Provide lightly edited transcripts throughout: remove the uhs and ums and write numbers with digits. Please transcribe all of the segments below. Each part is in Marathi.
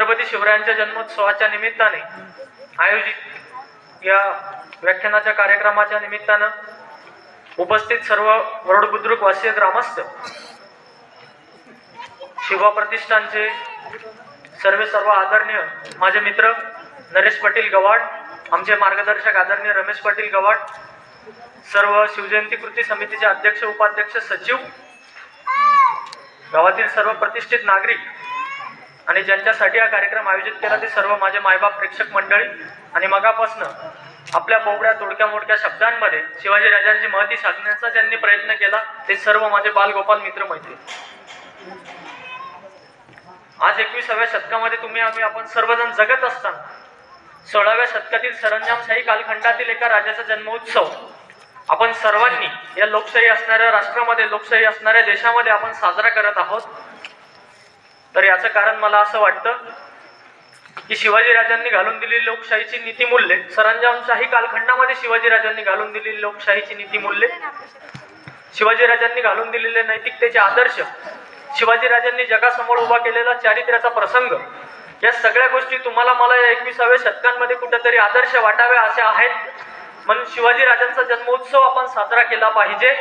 छत्रपती शिवरायांच्या जन्मोत्सवाच्या निमित्ताने आयोजित या व्याख्यानाच्या कार्यक्रमाच्या निमित्तानं उपस्थित सर्व वरोड बुद्रुक वासीय ग्रामस्थ, शिवा प्रतिष्ठानचे सर्व आदरणीय माझे मित्र नरेश पाटील गवाड, आमचे मार्गदर्शक आदरणीय रमेश पाटील गवाड, सर्व शिवजयंती कृती समितीचे अध्यक्ष उपाध्यक्ष सचिव, गावातील सर्व प्रतिष्ठित नागरिक आणि ज्यांच्यासाठी हा कार्यक्रम आयोजित केला ते सर्व माझे मायबाप प्रेक्षक मंडळी आणि मगापासून आपल्या बोबड्या तोडक्या मोडक्या शब्दांमध्ये शिवाजी राजांची महती सांगण्याचा ज्यांनी प्रयत्न केला ते सर्व माझे बालगोपाल मित्र मैत्री. आज 21व्या शतकामध्ये आपण सर्वजण जगत असताना 16व्या शतकातील सरंजामशाही कालखंडातील एका राजाचा जन्मोत्सव आपण सर्वांनी या लोकशाही असणाऱ्या राष्ट्रामध्ये, लोकशाही असणाऱ्या देशामध्ये आपण साजरा करत आहोत. तर याचं कारण मला असं वाटतं की शिवाजी राजांनी घालून दिलेली लोकशाहीची नीतिमूल्ये, सरंजामशाही कालखंडामध्ये शिवाजी राजांनी घालून दिलेली लोकशाहीची नीतिमूल्ये, शिवाजी राजांनी घालून दिलेले नैतिकतेचे आदर्श, शिवाजी राजांनी जगासमोर उभा केलेला चारित्र्याचा प्रसंग, या सगळ्या गोष्टी तुम्हाला मला या 21व्या शतकांमध्ये कुठेतरी आदर्श वाटाव्या अशा आहेत. म्हणून शिवाजी राजांचा जन्मोत्सव आपण साजरा केला पाहिजे.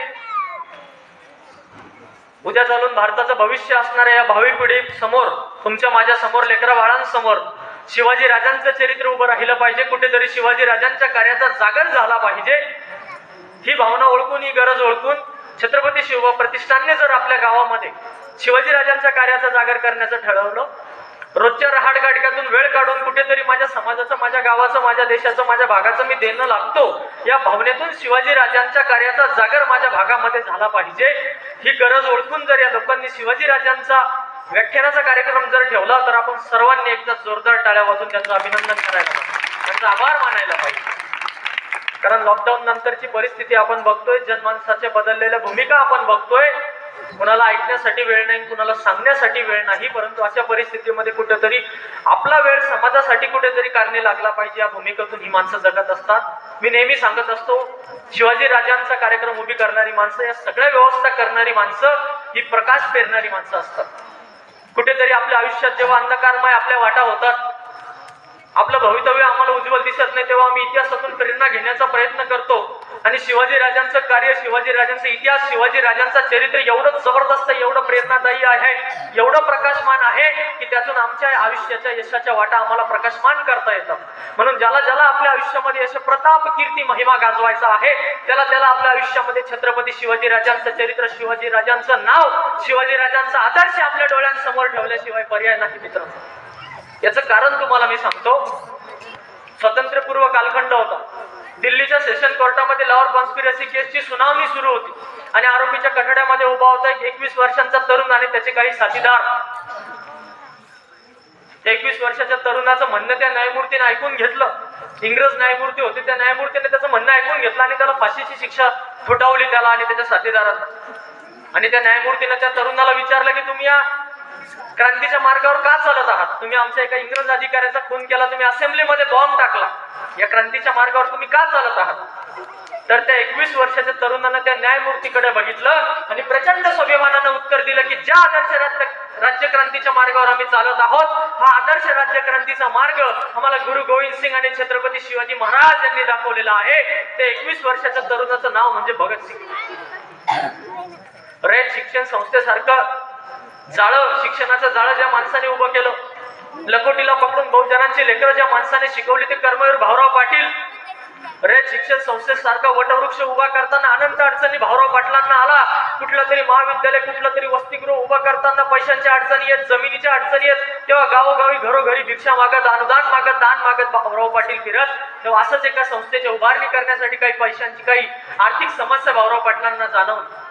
उद्या चालून भारताचं भविष्य असणाऱ्या या भावी पिढी समोर, तुमच्या माझ्या समोर, लेकरा बाळांसमोर शिवाजी राजांचं चरित्र उभं राहिलं पाहिजे. कुठेतरी शिवाजी राजांच्या कार्याचा जागर झाला पाहिजे. ही भावना ओळखून, ही गरज ओळखून छत्रपती शिव प्रतिष्ठानने जर आपल्या गावामध्ये शिवाजी राजांच्या कार्याचा जागर करण्याचं ठरवलं, रोजच्या रहाटगाडक्यातून वेळ काढून कुठेतरी माझ्या समाजाचं, माझ्या गावाचं, माझ्या देशाचं, माझ्या भागाचं मी देणं लागतो, या भावनेतून शिवाजी राजांच्या कार्याचा जागर माझ्या भागामध्ये झाला पाहिजे. ही गरज ओळखून जर या लोकांनी शिवाजी राजांचा व्याख्यानाचा कार्यक्रम जर ठेवला तर आपण सर्वांनी एकदा जोरदार टाळ्या वाजून त्यांचं अभिनंदन करायला पाहिजे, त्यांचा आभार मानायला पाहिजे. कारण लॉकडाऊन नंतरची परिस्थिती आपण बघतोय, जनमानसाच्या बदललेल्या भूमिका आपण बघतोय. कुणाला ऐकण्यासाठी वेळ नाही, कुणाला सांगण्यासाठी वेळ नाही, परंतु अशा परिस्थितीमध्ये कुठेतरी आपला वेळ समाजासाठी कुठेतरी कारणी लागला पाहिजे, या भूमिकेतून ही माणसं जगत असतात. मी नेहमी सांगत असतो, शिवाजी राजांचा कार्यक्रम उभी करणारी माणसं, या सगळ्या व्यवस्था करणारी माणसं ही प्रकाश पेरणारी माणसं असतात. कुठेतरी आपल्या आयुष्यात जेव्हा अंधकारमय आपल्या वाटा होतात, आपलं भवितव्य आम्हाला उज्ज्वल दिसत नाही, तेव्हा आम्ही इतिहासातून प्रेरणा घेण्याचा प्रयत्न करतो. आणि शिवाजी राजांचं कार्य, शिवाजी राजांचा इतिहास, शिवाजी राजांचा चरित्र एवढं जबरदस्त, एवढं प्रेरणादायी आहे, एवढं प्रकाशमान आहे की त्यातून आमच्या आयुष्याच्या यशाच्या वाटा आम्हाला प्रकाशमान करता येतात. म्हणून ज्याला ज्याला आपल्या आयुष्यामध्ये यश, प्रताप, कीर्ती, महिमा गाजवायचा आहे, त्याला आपल्या आयुष्यामध्ये छत्रपती शिवाजी राजांचं चरित्र, शिवाजी राजांचं नाव, शिवाजी राजांचा आदर्श आपल्या डोळ्यांसमोर ठेवल्याशिवाय पर्याय नाही मित्रांनो. याचं कारण तुम्हाला मी सांगतो. स्वातंत्र्यपूर्व कालखंड होता. दिल्लीच्या सेशन कोर्टामध्ये लॉर कॉन्स्पिरसी केसची सुनावणी सुरू होती आणि आरोपीच्या कठड्यामध्ये उभा होता एक 21 वर्षांचा तरुण आणि त्याचे काही साथीदार. 21 वर्षाच्या तरुणाचं म्हणणं त्या न्यायमूर्तीने ऐकून घेतलं. इंग्रज न्यायमूर्ती होते, त्या न्यायमूर्तीने त्याचं म्हणणं ऐकून घेतलं आणि त्याला फाशीची शिक्षा ठोठावली, त्याला आणि त्याच्या साथीदारांना. आणि त्या न्यायमूर्तीने त्या तरुणाला विचारलं की तुम्ही या क्रांतीच्या मार्गावर का चालत आहात? तुम्ही आमच्या एका इंग्रज अधिकाऱ्याचा खून केला, तुम्ही असेंब्लीमध्ये बॉम्ब टाकला, या क्रांतीच्या मार्गावर तुम्ही का चालत आहात? तर त्या 21 वर्षाच्या तरुणानं त्या न्यायमूर्तीकडे बघितलं आणि प्रचंड स्वाभिमानानं उत्तर दिलं की ज्या आदर्श राज्यक्रांतीच्या मार्गावर आम्ही चालत आहोत, हा आदर्श राज्यक्रांतीचा मार्ग आम्हाला गुरु गोविंद सिंग आणि छत्रपती शिवाजी महाराज यांनी दाखवलेला आहे. ते 21 वर्षाच्या तरुणाचं नाव म्हणजे भगतसिंग. रयत शिक्षण संस्थेसारखं जाळं, शिक्षणाचं जाळं ज्या माणसाने उभं केलं, लकोटीला पकडून बहुजनांची लेकरं ज्या माणसाने शिकवली, ते कर्मवीर भाऊराव पाटील. रयत शिक्षण संस्थेसारखा वटवृक्ष उभा करताना अनंत अडचणी भाऊराव पाटलांना आला. कुठलं तरी महाविद्यालय, कुठलं तरी वसतिगृह उभं करताना पैशांच्या अडचणी येत, जमिनीच्या अडचणी येत, तेव्हा गावोगावी घरोघरी भिक्षा मागत, अनुदान मागत, दान मागत भाऊराव पाटील फिरत. तेव्हा असंच एका संस्थेची उभारणी करण्यासाठी काही पैशांची, काही आर्थिक समस्या भाऊराव पाटलांना जाणवली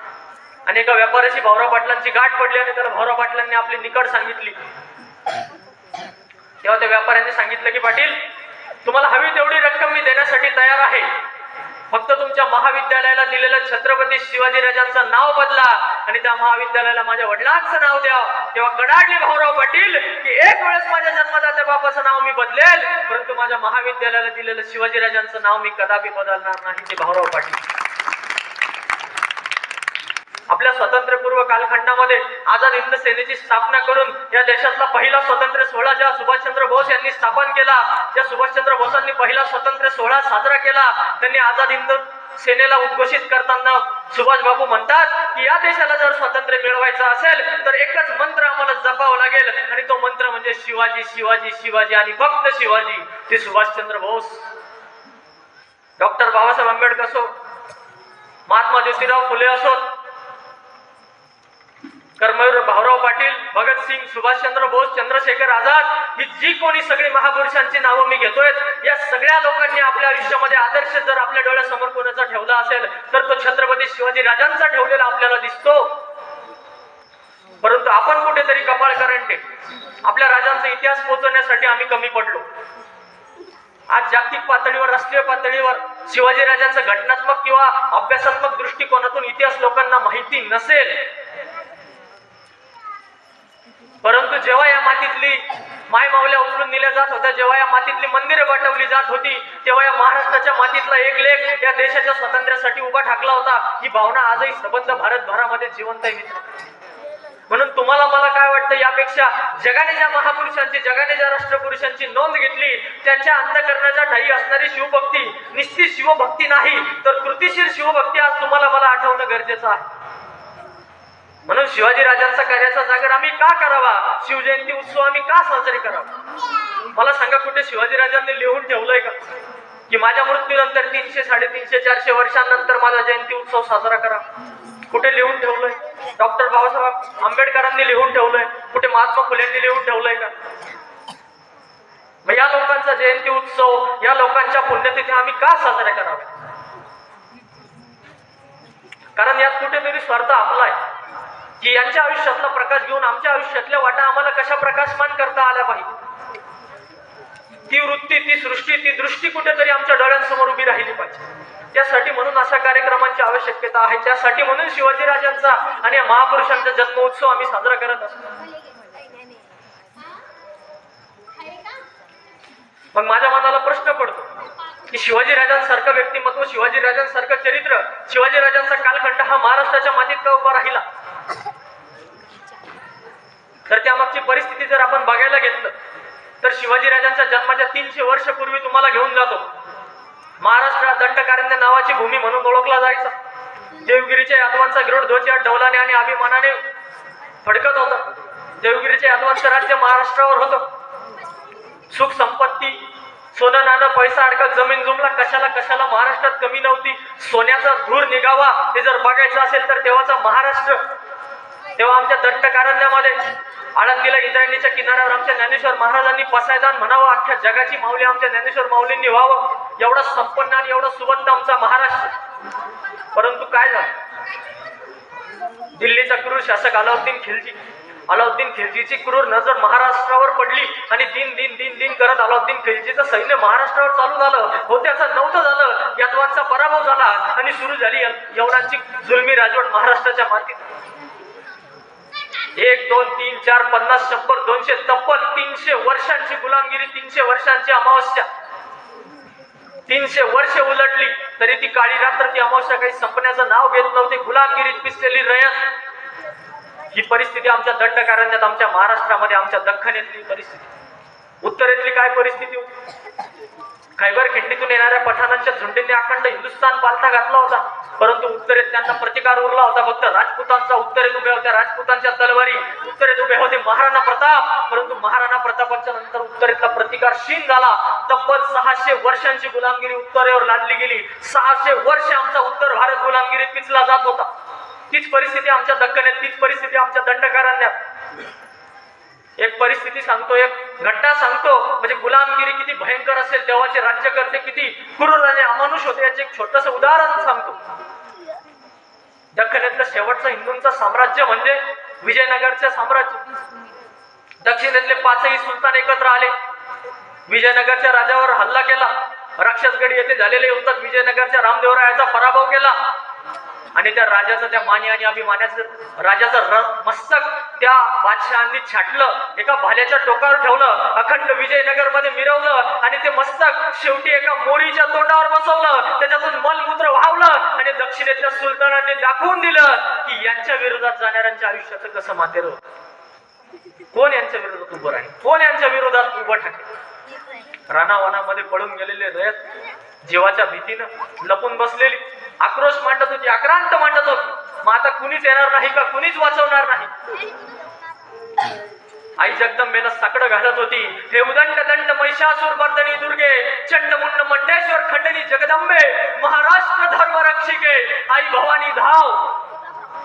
आणि एका व्यापाऱ्याशी भाऊराव पाटलांची गाठ पडली आणि त्याला भाऊराव पाटलांनी आपली निकड सांगितली. तेव्हा त्या व्यापाऱ्यांनी सांगितलं की पाटील, तुम्हाला हवी तेवढी रक्कम मी देण्यासाठी तयार आहे, फक्त तुमच्या महाविद्यालयाला दिलेलं छत्रपती शिवाजी राजांचं नाव बदला आणि त्या महाविद्यालयाला माझ्या वडिलांचं नाव द्या. तेव्हा कडाडले भाऊराव पाटील की एक वेळेस माझ्या जन्मदात्या बापाचं नाव मी बदलेल, परंतु माझ्या महाविद्यालयाला दिलेलं शिवाजी राजांचं नाव मी कदापि बदलणार नाही. ते भाऊराव पाटील. आपल्या स्वातंत्र्यपूर्व कालखंडामध्ये आझाद हिंद सेनेची स्थापना करून या देशातला पहिला स्वातंत्र्य सोहळा ज्या सुभाषचंद्र बोस यांनी स्थापन केला, ज्या सुभाषचंद्र बोसांनी पहिला स्वातंत्र्य सोहळा साजरा केला, त्यांनी आझाद हिंद सेनेला उद्घोषित करताना सुभाष बाबू म्हणतात की या देशाला जर स्वातंत्र्य मिळवायचं असेल तर एकच मंत्र आम्हाला जपावं लागेल आणि तो मंत्र म्हणजे शिवाजी शिवाजी शिवाजी आणि फक्त शिवाजी. ते सुभाषचंद्र बोस, डॉक्टर बाबासाहेब आंबेडकर असो, महात्मा ज्योतिराव फुले असोत, कर्मवीर भाऊराव पाटील, भगतसिंग, सुभाषचंद्र बोस, चंद्रशेखर आझाद, ही जी कोणी सगळी महापुरुषांची नावं मी घेतोय, या सगळ्या लोकांनी आपल्या आयुष्यामध्ये आदर्श जर आपल्या डोळ्यासमोर कोणाचा ठेवला असेल तर तो छत्रपती शिवाजी राजांचा ठेवलेला आपल्याला दिसतो. परंतु आपण कुठेतरी कपाळ करंटे आपल्या राजांचा इतिहास पोहोचवण्यासाठी आम्ही कमी पडलो. आज जागतिक पातळीवर, राष्ट्रीय पातळीवर शिवाजी राजांचा घटनात्मक किंवा अभ्यासात्मक दृष्टिकोनातून इतिहास लोकांना माहिती नसेल, परंतु जेव्हा या मातीतली माय मावल्या उचलून नेल्या जात होत्या, जेव्हा या मातीतली मंदिरे वाटवली जात होती, तेव्हा या महाराष्ट्राच्या मातीतला एक लेख या देशाच्या स्वातंत्र्यासाठी उभा ठाकला होता. ही भावना आजही सबंध भारतभरामध्ये जिवंत आहे मित्र. म्हणून तुम्हाला मला काय वाटतं, यापेक्षा जगाने ज्या महापुरुषांची, जगाने ज्या राष्ट्रपुरुषांची नोंद घेतली, त्यांच्या अंतःकरणाच्या ठायी असणारी शिवभक्ती निश्चित शिवभक्ती नाही तर कृतिशील शिवभक्ती आज तुम्हाला मला आठवणं गरजेचं आहे. म्हणून शिवाजी राजांचा कार्याचा जागर आम्ही का करावा, शिवजयंती उत्सव आम्ही का साजरे करावा? मला सांगा, कुठे शिवाजी राजांनी लिहून ठेवलंय का की माझ्या मृत्यूनंतर 300, 350, 400 वर्षांनंतर माझा जयंती उत्सव साजरा करा? कुठे लिहून ठेवलंय? डॉक्टर बाबासाहेब आंबेडकरांनी लिहून ठेवलंय? कुठे महात्मा फुलेंनी लिहून ठेवलंय का? मग या लोकांचा जयंती उत्सव, या लोकांच्या पुण्यतिथी आम्ही का साजऱ्या कराव्या? कारण यात कुठेतरी स्वार्थ आपला आहे की यांच्या आयुष्यातला प्रकाश घेऊन आमच्या आयुष्यातल्या वाटा आम्हाला कशा प्रकाशमान करता आल्या पाहिजे. ती वृत्ती, ती सृष्टी, ती दृष्टी कुठेतरी आमच्या डोळ्यांसमोर उभी राहिली पाहिजे. त्यासाठी म्हणून अशा कार्यक्रमांची आवश्यकता आहे. त्यासाठी म्हणून शिवाजी राजांचा आणि या महापुरुषांचा जन्मोत्सव आम्ही साजरा करत असतो. मग माझ्या मनाला प्रश्न पडतो की शिवाजी राजांसारखं व्यक्तिमत्व, शिवाजी राजांसारखं चरित्र, शिवाजी राजांचा कालखंड हा महाराष्ट्राच्या मातीत का उभा राहिला? तर त्यामागची परिस्थिती जर आपण बघायला घेतलं तर शिवाजी राजांच्या जन्माच्या 300 वर्ष पूर्वी तुम्हाला घेऊन जातो. महाराष्ट्रात दंडकारण्य नावाची भूमी म्हणून ओळखला जायचा. देवगिरीच्या यादवांचा गिरोध या डौलाने आणि अभिमानाने फडकत होता. देवगिरीच्या यादवांचं राज्य महाराष्ट्रावर होतं. सुख संपत्ती, सोनं नाणं, पैसा अडकत, जमीन जुमला कशाला महाराष्ट्रात कमी नव्हती. सोन्याचा धूर निघावा हे जर बघायचं असेल तर तेव्हाचा महाराष्ट्र, तेव्हा आमच्या दंडकारण्यामध्ये आळंदीला इंद्रायणीच्या किनाऱ्यावर आमच्या ज्ञानेश्वर महाराजांनी पसायदान म्हणावं, अख्ख्या जगाची माऊली आमच्या ज्ञानेश्वर माऊलींनी व्हावं, एवढा संपन्न आणि एवढा सुबंध आमचा महाराष्ट्र. परंतु काय झालं? दिल्लीचा क्रूर शासक अलाउद्दीन खिलजीची क्रूर नजर महाराष्ट्रावर पडली आणि दिन करत अलाउद्दीन खिलजीचं सैन्य महाराष्ट्रावर चालू झालं. होत्याचं नव्हतं झालं. यादवांचा पराभव झाला आणि सुरू झाली यवनांची जुलमी राजवट महाराष्ट्राच्या मातीत. 1, 2, 3, 4, 50, 100, 200 तब्बल 300 वर्षांची गुलामगिरी, 300 वर्षांची अमावस्या, 300 वर्ष उलटली तरी ती काळी रात्र, ती अमावस्या काही संपण्याचं नाव घेत नव्हती. गुलामगिरीत पिसलेली रयत. ही परिस्थिती आमच्या दंडकारण्यात, आमच्या महाराष्ट्रामध्ये, आमच्या दख्खनेतली परिस्थिती. उत्तरेतली काय परिस्थिती होती? खैबर खिंडीतून येणाऱ्या पठाणांच्या झुंडीने अखंड हिंदुस्थान पालथा घातला होता. परंतु उत्तरेत त्यांना प्रतिकार उरला होता. फक्त राजपुतांचा उत्तरेत उभ्या होत्या, राजपुतांच्या तलवारी उत्तरेत उभे होते महाराणा प्रताप. परंतु महाराणा प्रतापांच्या नंतर उत्तरेतला प्रतिकार क्षीण झाला. तब्बल 600 वर्षांची गुलामगिरी उत्तरेवर लादली गेली. 600 वर्ष आमचा उत्तर भारत गुलामगिरीत पिचला जात होता. तीच परिस्थिती आमच्या दख्खनेत, तीच परिस्थिती आमच्या दंडकारण्यात. एक परिस्थिती सांगतो, एक घटना सांगतो, म्हणजे गुलामगिरी किती भयंकर असेल, तेव्हाचे राज्यकर्ते किती क्रूर आणि अमानुष होते याचे एक छोटस उदाहरण सांगतो. दख्खनेतलं शेवटचं हिंदूंचं साम्राज्य म्हणजे विजयनगरचे साम्राज्य. दक्षिणेतले 5ही सुलतान एकत्र आले. विजयनगरच्या राजावर हल्ला केला. राक्षसगडी येथे झालेले युद्धात विजयनगरच्या रामदेवरायाचा पराभव केला आणि त्या राजाचं, त्या मानी आणि अभिमानाचं राजाचं मस्तक त्या बादशहांनी छाटलं, एका भाल्याच्या टोकावर ठेवलं. अखंड विजयनगर मध्ये मिरवलं आणि ते मस्तक शेवटी एका मोरीच्या तोंडावर बसवलं, त्याच्यातून मलमूत्र वाहवलं आणि दक्षिणेतल्या सुलतानांनी दाखवून दिलं की यांच्या विरोधात जाणाऱ्यांच्या आयुष्याचं कसं मातेर होतं. कोण यांच्या विरोधात उभं राहील, कोण यांच्या विरोधात उभं ठाकेल. रानावनामध्ये पळून गेलेले रयत जीवाच्या भीतीनं लपून बसलेली आक्रोश मांडत होती, आक्रांत मांडत होती. मग आता कुणीच येणार नाही का, कुणीच वाचवणार नाही. आई जगदंबेला साकडं घालत होती. हे उदंड दंड महिषासूर मर्दनी दुर्गे, चंडमुंड मंडेश्वर खंडनी जगदंबे, महाराष्ट्र धर्म रक्षिके आई भवानी धाव.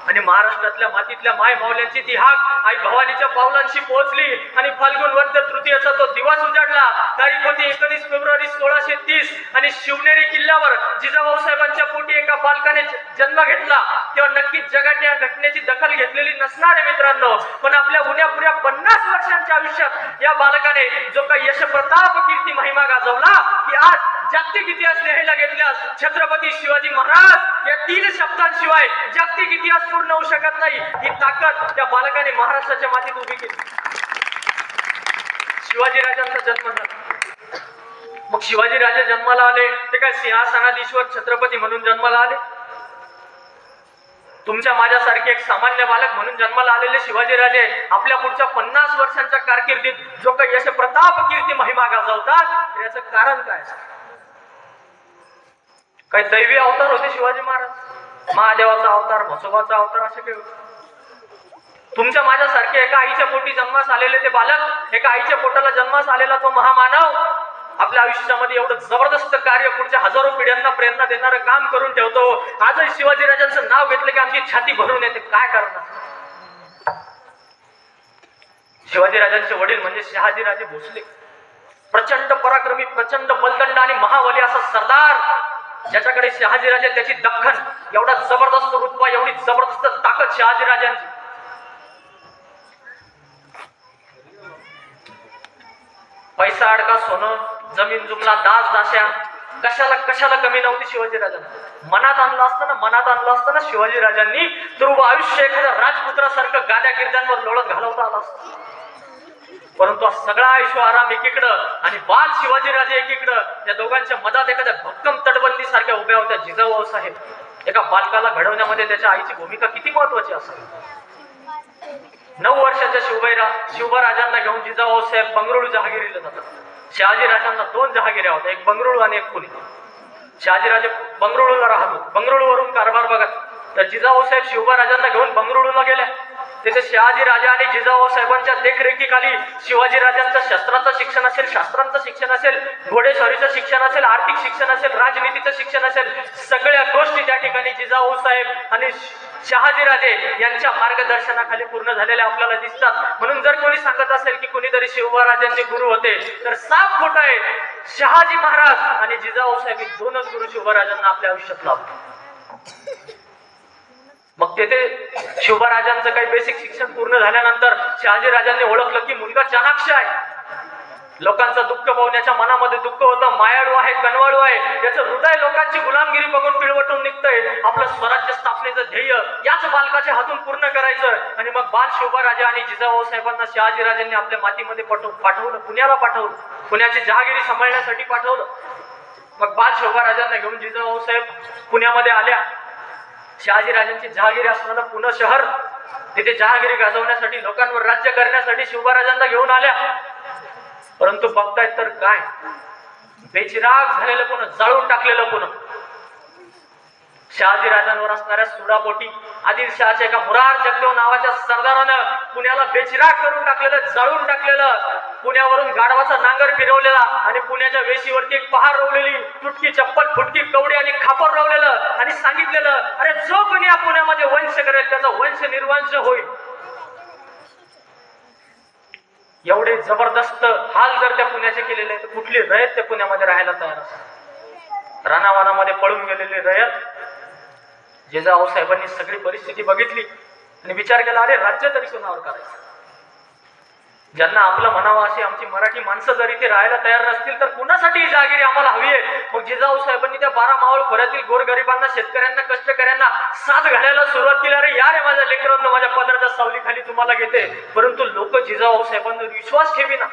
आणि महाराष्ट्रातल्या मातीतल्या माय माऊल्यांची ती हाक आई भवानीच्या पावलांशी पोहोचली आणि फाल्गुन वद्य तृतीयेचा तो दिवस उजाडला. तारीख होती 19 फेब्रुवारी 1630 आणि शिवनेरी किल्ल्यावर जिजाऊ साहेबांच्या पोटी एका बालकाने जन्म घेतला. तेव्हा नक्कीच जगाने या घटनेची दखल घेतलेली नसणार आहे मित्रांनो, पण आपल्या उन्यापुऱ्या 50 वर्षांच्या आयुष्यात या बालकाने जो काही यश प्रताप कीर्ती महिमा गाजवला की आज जागतिक इतिहास लिहायला घेतल्यास छत्रपती शिवाजी महाराज या 3 शब्दांशिवाय जागतिक इतिहास पूर्ण होऊ शकत नाही. ही ताकद त्या बालकाने महाराष्ट्राच्या मातीत उभी केली. शिवाजी राजांचा जन्म झाला. मग शिवाजी राजे जन्माला आले ते काय सिंहासनाधीश्वर छत्रपती म्हणून जन्माला आले? तुमच्या माझ्यासारखे एक सामान्य बालक म्हणून जन्माला आलेले शिवाजी राजे आपल्या पुढच्या 50 वर्षांच्या कारकिर्दीत जो काही यश प्रताप कीर्ती महिमा गाजवतात याचं कारण काय? काही दैवी अवतार होते शिवाजी महाराज, महादेवाचा अवतार, म्हसोबाचा अवतार असे काही होते? तुमच्या माझ्यासारखे एका आईच्या पोटी जन्मास आलेले ते बालक, एका आईच्या पोटाला जन्मास आलेला तो महामानव आपल्या आयुष्यामध्ये एवढं जबरदस्त कार्य पुढच्या हजारो पिढ्यांना प्रेरणा देणारं काम करून ठेवतो. आजही शिवाजी राजांचं नाव घेतलं की आमची छाती भरून येते. काय करणार? शिवाजी राजांचे वडील म्हणजे शहाजी राजे भोसले, प्रचंड पराक्रमी, प्रचंड बलदंड आणि महाबली असा सरदार, ज्याच्याकडे शहाजी राजे त्याची दख्खन, एवढा जबरदस्त रुतबा, एवढी जबरदस्त ताकद शहाजी राजांची. पैसा अडका, सोनं, जमीन जुमला, दास दास्या, कशाला कमी नव्हती शिवाजी राजांना. मनात आणलं असतं ना शिवाजी राजांनी तर उभं आयुष्य एखाद्या राजपुत्रासारखं गाद्या गिरद्यांवर लोळत घालवता आलं असतं. परंतु सगळा आयुष्य आराम एकीकडं आणि बाल शिवाजी राजे एकीकडं, या दोघांच्या मधात एखाद्या भक्कम तटबंदी सारख्या उभ्या होत्या जिजाऊ साहेब. एका बालकाला घडवण्यामध्ये त्याच्या आईची भूमिका किती महत्वाची असावी. 9 वर्षाच्या शिवबाराजांना घेऊन जिजाऊ साहेब बंगळुरू जहागिरीला जातात. शहाजी राजांना 2 जहागिऱ्या होत्या, एक बंगळुरू आणि एक पुणे. शहाजी राजे बंगळुरूला राहत होते. बंगळुरूवरून कारभार बघत तर जिजाऊ साहेब शिवबाराजांना घेऊन बंगळुरूला गेल्या. तिथे शहाजी राजा आणि जिजाऊ साहेबांच्या देखरेखीखाली शिवाजी राजांचं शस्त्राचं शिक्षण असेल, शास्त्रांचं शिक्षण असेल, घोडेस्वारीचं शिक्षण असेल, आर्थिक शिक्षण असेल, राजनीतीचं शिक्षण असेल, सगळ्या गोष्टी त्या ठिकाणी जिजाऊ साहेब आणि शहाजी राजे यांच्या मार्गदर्शनाखाली पूर्ण झालेल्या आपल्याला दिसतात. म्हणून जर कोणी सांगत असेल की कोणीतरी शिवबाराजांचे गुरु होते तर साफ खोटं आहे. शहाजी महाराज आणि जिजाऊ साहेब 2च गुरु शिवबाराजांना आपल्या आयुष्यात लाभले. मग तेथे शिवबाराजांचं काही बेसिक शिक्षण पूर्ण झाल्यानंतर शहाजी राजांनी ओळखलं की मुलगा चाणाक्ष आहे. लोकांचं दुःख पाहण्याच्या मनामध्ये दुःख होतं, मायाळू आहे, कनवाळू आहे, याचं हृदय लोकांची गुलामगिरी बघून पिळवटून निघतंय. आपलं स्वराज्य स्थापनेचं ध्येय याच बालकाच्या हातून पूर्ण करायचं. आणि मग बाल शिवबाराजा आणि जिजाऊ साहेबांना शहाजी राजांनी आपल्या मातीमध्ये पाठवलं, पुण्याला पाठवलं, पुण्याची जहागिरी सांभाळण्यासाठी पाठवलं. मग बाल शिवबाराजांना घेऊन जिजाऊ साहेब पुण्यामध्ये आल्या. शहाजी राजांची जहागिरी असणारं पुणे शहर, तिथे जहागिरी गाजवण्यासाठी, लोकांवर राज्य करण्यासाठी शिवबाराजांना घेऊन आल्या. परंतु बघतायत तर काय, बेचिराग झालेलं पुणे, जाळून टाकलेलं पुणे. शहाजी राजांवर असणाऱ्या सुडापोटी आदिलशहाच्या एका मुरार जगदेव नावाच्या सरदारानं पुण्याला बेचिराग करून टाकलेलं, जाळून टाकलेलं. पुण्यावरून गाढवाचा नांगर फिरवलेला आणि पुण्याच्या वेशीवरती एक पहार रोवलेली, तुटकी चप्पल, फुटकी कवडी आणि खापर रोवलेलं आणि सांगितलेलं, अरे जो कोणी या पुण्यामध्ये वंश करेल त्याचा वंश निर्वंश होईल. एवढे जबरदस्त हाल जर त्या पुण्याचे केलेले तर कुठली रयत त्या पुण्यामध्ये राहायला तयार असते? रानावानामध्ये पळून गेलेली रयत. जिजाऊ साहेबांनी सगळी परिस्थिती बघितली आणि विचार केला, अरे राज्य तरी कोणावर करायचं? ज्यांना आपलं म्हणावं अशी आमची मराठी माणसं जर इथे राहायला तयार नसतील तर कुणासाठी ही जहागिरी आम्हाला हवी आहे? मग जिजाऊ साहेबांनी त्या 12 मावळ खोऱ्यातील गोरगरिबांना, शेतकऱ्यांना, कष्टकऱ्यांना साथ घालायला सुरुवात केली. अरे या रे माझ्या लेकरांना, माझ्या पदराच्या सावलीखाली तुम्हाला घेते. परंतु लोक जिजाऊ साहेबांवर विश्वास ठेवीना.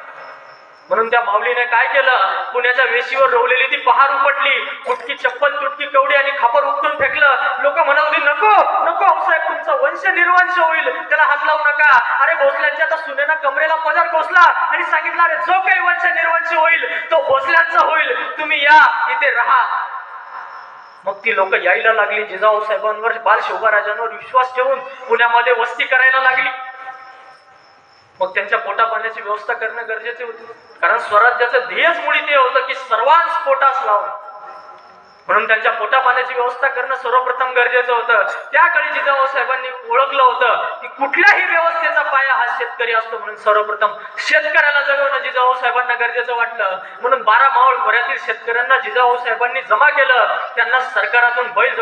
म्हणून त्या माऊलीने काय केलं, पुण्याच्या वेशीवर रोवलेली ती पहार उपटली, फुटकी चप्पल, तुटकी कवडी आणि खापर उपटून फेकलं. लोक म्हणत होती नको नको साहेब, तुमचा वंश निर्वंश होईल, त्याला हात लावू नका. अरे भोसल्यांच्या तर सुनेनं कमरेला पदर कोसला आणि सांगितलं अरे जो काही वंश निर्वंश होईल तो भोसल्यांचा होईल, तुम्ही या इथे राहा. मग ती लोक यायला लागली, जिजाऊ साहेबांवर, बाल शिवबाराजांवर विश्वास ठेवून पुण्यामध्ये वस्ती करायला लागली. मग त्यांच्या पोटा पाण्याची व्यवस्था करणं गरजेचे होते, कारण स्वराज्याचं ध्येयच मुळी ते होतं की सर्वांस पोटास लावणं. म्हणून त्यांच्या पोटा पाण्याची व्यवस्था करणं सर्वप्रथम गरजेचं होतं. त्या काळी जिजाऊ साहेबांनी ओळखलं होतं की कुठल्याही व्यवस्थेचा पाया हा शेतकरी असतो, म्हणून सर्वप्रथम शेतकऱ्याला जगवणं जिजाऊ साहेबांना गरजेचं वाटलं. म्हणून 12 मावळ खोऱ्यातील शेतकऱ्यांना जिजाऊ साहेबांनी जमा केलं. त्यांना सरकारातून बैल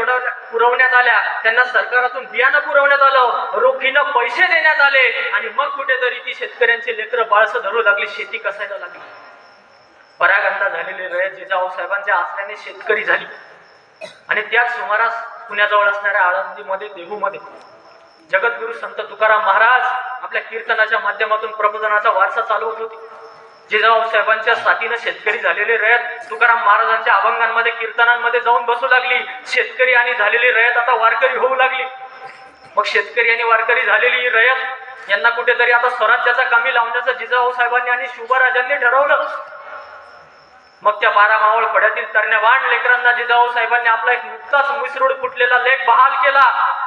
पुरवण्यात आल्या, त्यांना सरकारातून बियाणं पुरवण्यात आलं, रोखीनं पैसे देण्यात आले आणि मग कुठेतरी ती शेतकऱ्यांची लेकरं बाळसं धरू लागली, शेती कसायला लागली. परागंदा झालेली रयत जिजाऊ साहेबांच्या आसऱ्याने शेतकरी झाली. आणि त्याच सुमारास पुण्याजवळ असणाऱ्या आळंदीमध्ये, देहूमध्ये जगद्गुरु संत तुकाराम महाराज आपल्या कीर्तनाच्या माध्यमातून प्रबोधनाचा वारसा चालवत होते. जिजाऊ साहेबांच्या साथीनं शेतकरी झालेली रयत तुकाराम महाराजांच्या अभंगांमध्ये, कीर्तनांमध्ये जाऊन बसू लागली. शेतकरी आणि झालेली रयत आता वारकरी होऊ लागली. मग शेतकरी आणि वारकरी झालेली रयत यांना कुठेतरी आता स्वराज्याचा कामी लावण्याचं जिजाऊ साहेबांनी आणि शिवबाराजांनी ठरवलं. मग त्या 12 मावळ खोड्यातील तरण्यावान लेकरांना जिजाऊ साहेबांनी आपला एक नुकताच मिसरूड फुटलेला लेख बहाल केला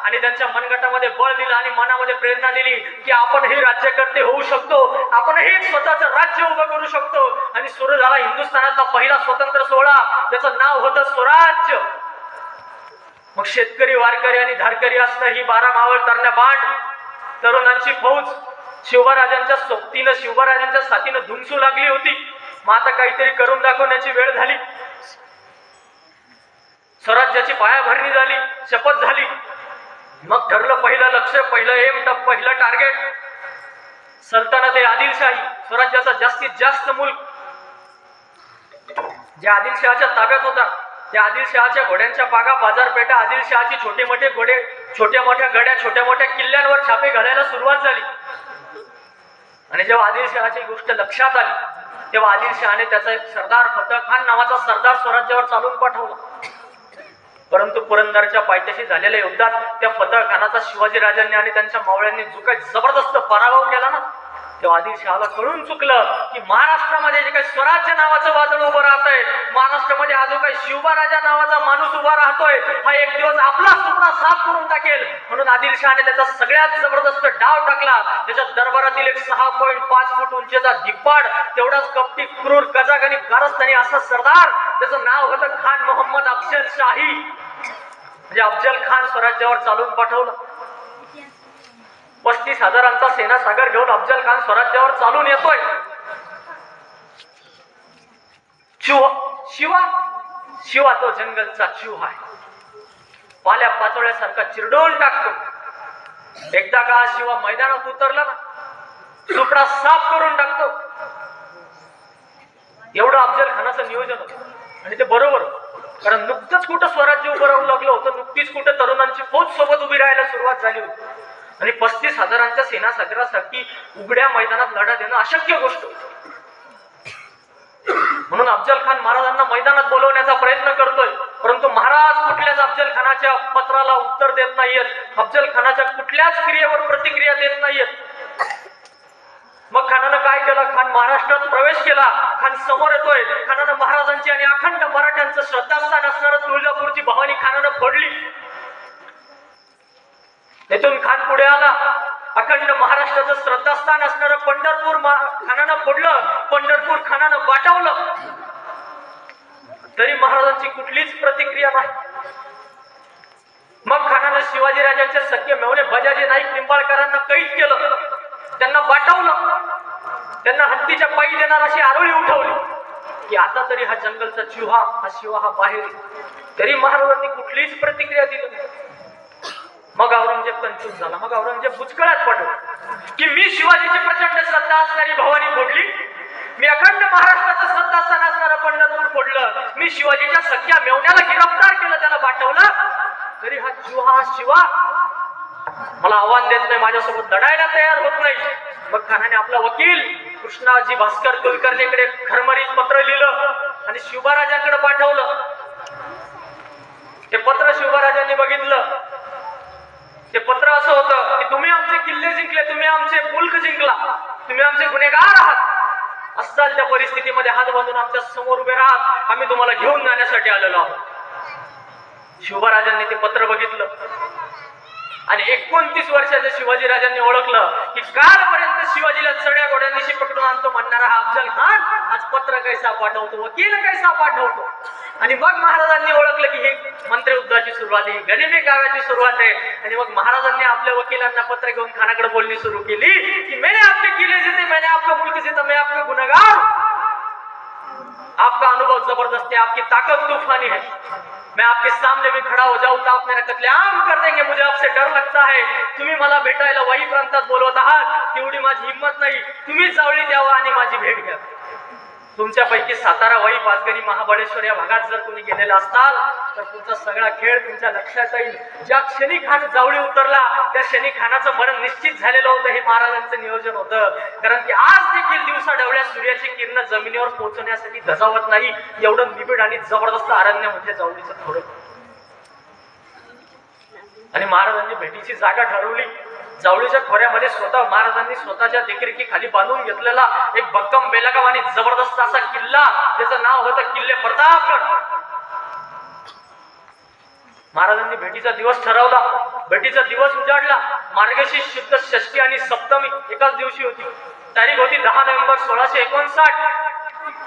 आणि त्यांच्या मनगटामध्ये बळ दिलं आणि मनामध्ये प्रेरणा दिली की आपणही राज्यकर्ते होऊ शकतो, आपणही एक स्वतःचं राज्य उभं करू शकतो. आणि सुरू झाला हिंदुस्थानातला पहिला स्वतंत्र सोहळा, त्याचं नाव होतं स्वराज्य. मग शेतकरी, वारकरी आणि धारकरी असणं ही 12 मावळ तरण्याबांड तरुणांची फौज शिवबाराजांच्या सोबतीनं, शिवबाराजांच्या साथीनं धुमसू लागली होती. मग आता काहीतरी करून दाखवण्याची वेळ झाली. स्वराज्याची पायाभरणी झाली, शपथ झाली. मग ठरलं पहिलं लक्ष, पहिलं एम, पहिलं टार्गेट सल्तनत ए आदिलशाही, स्वराज्याचा जास्तीत जास्त मुल्क जे आदिलशहाच्या ताब्यात होता. त्या आदिलशहाच्या घोड्यांच्या बागा, बाजारपेठा, आदिलशहाची छोटे मोठे घोडे, छोट्या मोठ्या गड्या, छोट्या मोठ्या किल्ल्यांवर छापे घालायला सुरुवात झाली. आणि जेव्हा आदिलशहाची गोष्ट लक्षात आली तेव्हा आदिलशहाने त्याचा एक सरदार, फतह खान नावाचा सरदार स्वराज्यावर चालून पाठवला. परंतु पुरंदरच्या पायथ्याशी झालेल्या युद्धात त्या फतह खानाचा शिवाजी राजांनी आणि त्यांच्या मावळ्यांनी जो काही जबरदस्त पराभव केला ना, तेव्हा आदिलशहाला कळून चुकलं की महाराष्ट्रामध्ये जे काही स्वराज्य नावाचं वादळ उभं राहतंय, महाराष्ट्रामध्ये हा जो काही शिवबाराजा नावाचा माणूस उभा राहतोय, हा एक दिवस आपला सुपडा साफ करून टाकेल. म्हणून आदिलशहाने त्याचा सगळ्यात जबरदस्त डाव टाकला. त्याच्या दरबारातील एक 6.5 फूट उंचीचा धिप्पाड, तेवढाच कपटी, क्रूर, कजाग आणि कारस्थानी असा सरदार, त्याचं नाव होतं खान मोहम्मद अफजल शाही. म्हणजे अफजल खान स्वराज्यावर चालून पाठवलं. 35,000 सेना सागर घेऊन अफजल खान स्वराज्यावर चालून येतोय. शिवा तो जंगलचा चूहा आहे, पाल्या पाचोळ्यासारखा चिरडून टाकतो. एकदा का शिवा मैदानात उतरला ना, सुपडा साफ करून टाकतो. एवढं अफजल खानाचं नियोजन होतं आणि ते बरोबर, कारण नुकतंच कुठं स्वराज्य उभं राहू लागलं होतं, नुकतीच कुठं तरुणांची फौज सोबत उभी राहायला सुरुवात झाली होती. आणि 35,000 सेना सागरासाठी उघड्या मैदानात लढा देणं अशक्य गोष्ट. म्हणून अफजल खान महाराजांना मैदानात बोलवण्याचा प्रयत्न करतोय, परंतु महाराज कुठल्याच अफजल खानाच्या पत्राला उत्तर देत नाहीयेत, अफजल खानाच्या कुठल्याच क्रियेवर प्रतिक्रिया देत नाहीयेत. मग खानानं काय केलं, खान महाराष्ट्रात प्रवेश केला. खान समोर येतोय. खानानं महाराजांची आणि अखंड मराठ्यांचं श्रद्धास्थान असणारं तुळजापूरची भवानी खानानं फोडली. तेथून खान पुढे आला. अखंड महाराष्ट्राचं श्रद्धास्थान असणारं पंढरपूर खानानं फोडलं. पंढरपूर खानानं वाटवलं. तरी महाराजांची कुठलीच प्रतिक्रिया नाही. मग खानानं शिवाजी राजांचे सख्य मेवणे बजाजी नाईक निंबाळकरांना कैद केलं, त्यांना वाटवलं, त्यांना हत्तीच्या पायी देणार अशी आरोळी उठवली की आता तरी हा जंगलचा चुहा, हा शिवा, हा बाहेर. तरी महाराजांनी कुठलीच प्रतिक्रिया दिली नाही. मग औरंगजेब कन्फ्यूज झाला. मग औरंगजेब बुचकळ्यात पडला की मी शिवाजीची प्रचंड श्रद्धा असणारी भवानी फोडली, मी अखंड महाराष्ट्राचं श्रद्धास्थान असणारं पंढरपूर फोडलं, मी शिवाजीच्या सख्या मेवण्याला गिरफ्तार केलं, त्याला पाठवलं, तरी हा चुहा, हा शिवा मला आव्हान देत नाही, माझ्यासोबत लढायला तयार होत नाही. मग खानाने आपला वकील कृष्णाजी भास्कर कुलकर्णीकडे खरमरीत पत्र लिहिलं आणि शिवबाराजांकडे पाठवलं. ते पत्र शिवबाराजांनी बघितलं. ते पत्र असं होतं की तुम्ही आमचे किल्ले जिंकले, तुम्ही आमचे मुल्क जिंकला, तुम्ही आमचे गुन्हेगार आहात, असताल त्या परिस्थितीमध्ये हात बांधून आमच्या समोर उभे राहात, आम्ही तुम्हाला घेऊन जाण्यासाठी आलेलो आहोत. शिवबाराजांनी ते पत्र बघितलं आणि 29 वर्षाच्या शिवाजी राजांनी ओळखलं की कालपर्यंत शिवाजीला चढ्या घोड्यांनीशी पकडून आणतो म्हणणारा हा अफजल खान आज पत्र कैसा पाठवतो, वकील कैसा पाठवतो. आणि मग महाराजांनी ओळखलं की हे मंत्रयुद्धाची सुरुवात आहे, गनिमी काव्याची सुरुवात आहे. आणि मग महाराजांनी आपल्या वकिलांना पत्र घेऊन खानाकडे बोलणी सुरू केली की मैंने आपके किले जीते, मैंने आपका मुल्क जीता, मैं आपका गुनहगार, आपका अनुभव जबरदस्त है, आपकी ताकत तूफानी है, मैं आपके सामने भी खड़ा हो जाऊं तो आप मेरा कत्लेआम कर देंगे, मुझे आपसे डर लगता है. तुम्ही मला भेटायला वाई प्रांतात बोलवत आहात, तेवढी माझी हिंमत नाही, तुम्ही जावळी द्यावा आणि माझी भेट घ्या. तुमच्यापैकी सातारा, वाई, पाचगणी, महाबळेश्वर या भागात जर तुम्ही गेलेला असाल तर तुमचा सगळा खेळ तुमच्या लक्षात येईल. ज्या क्षणी खान जावळी उतरला त्या क्षणी खानाचं मरण निश्चित झालेलं होतं. हे महाराजांचं नियोजन होतं. कारण की आज देखील दिवसा ढवळ्या सूर्याची किरण जमिनीवर पोहोचवण्यासाठी धजावत नाही एवढं निबिड आणि जबरदस्त अरण्य म्हणजे जावळीचं थोडं. आणि महाराजांनी भेटीची जागा ठरवली. जावळीच्या खोऱ्यामध्ये स्वतः महाराजांनी स्वतःच्या देखरेखी खाली बांधून घेतलेला एक भक्कम बेलगाव आणि जबरदस्त असा किल्ला, त्याचं नाव होतं किल्ले प्रतापगड. महाराजांनी भेटीचा दिवस ठरवला. भेटीचा दिवस उजाडला. मार्गशीर्ष शुद्ध षष्ठी आणि सप्तमी एकाच दिवशी होती. तारीख होती 10 नोव्हेंबर 1659.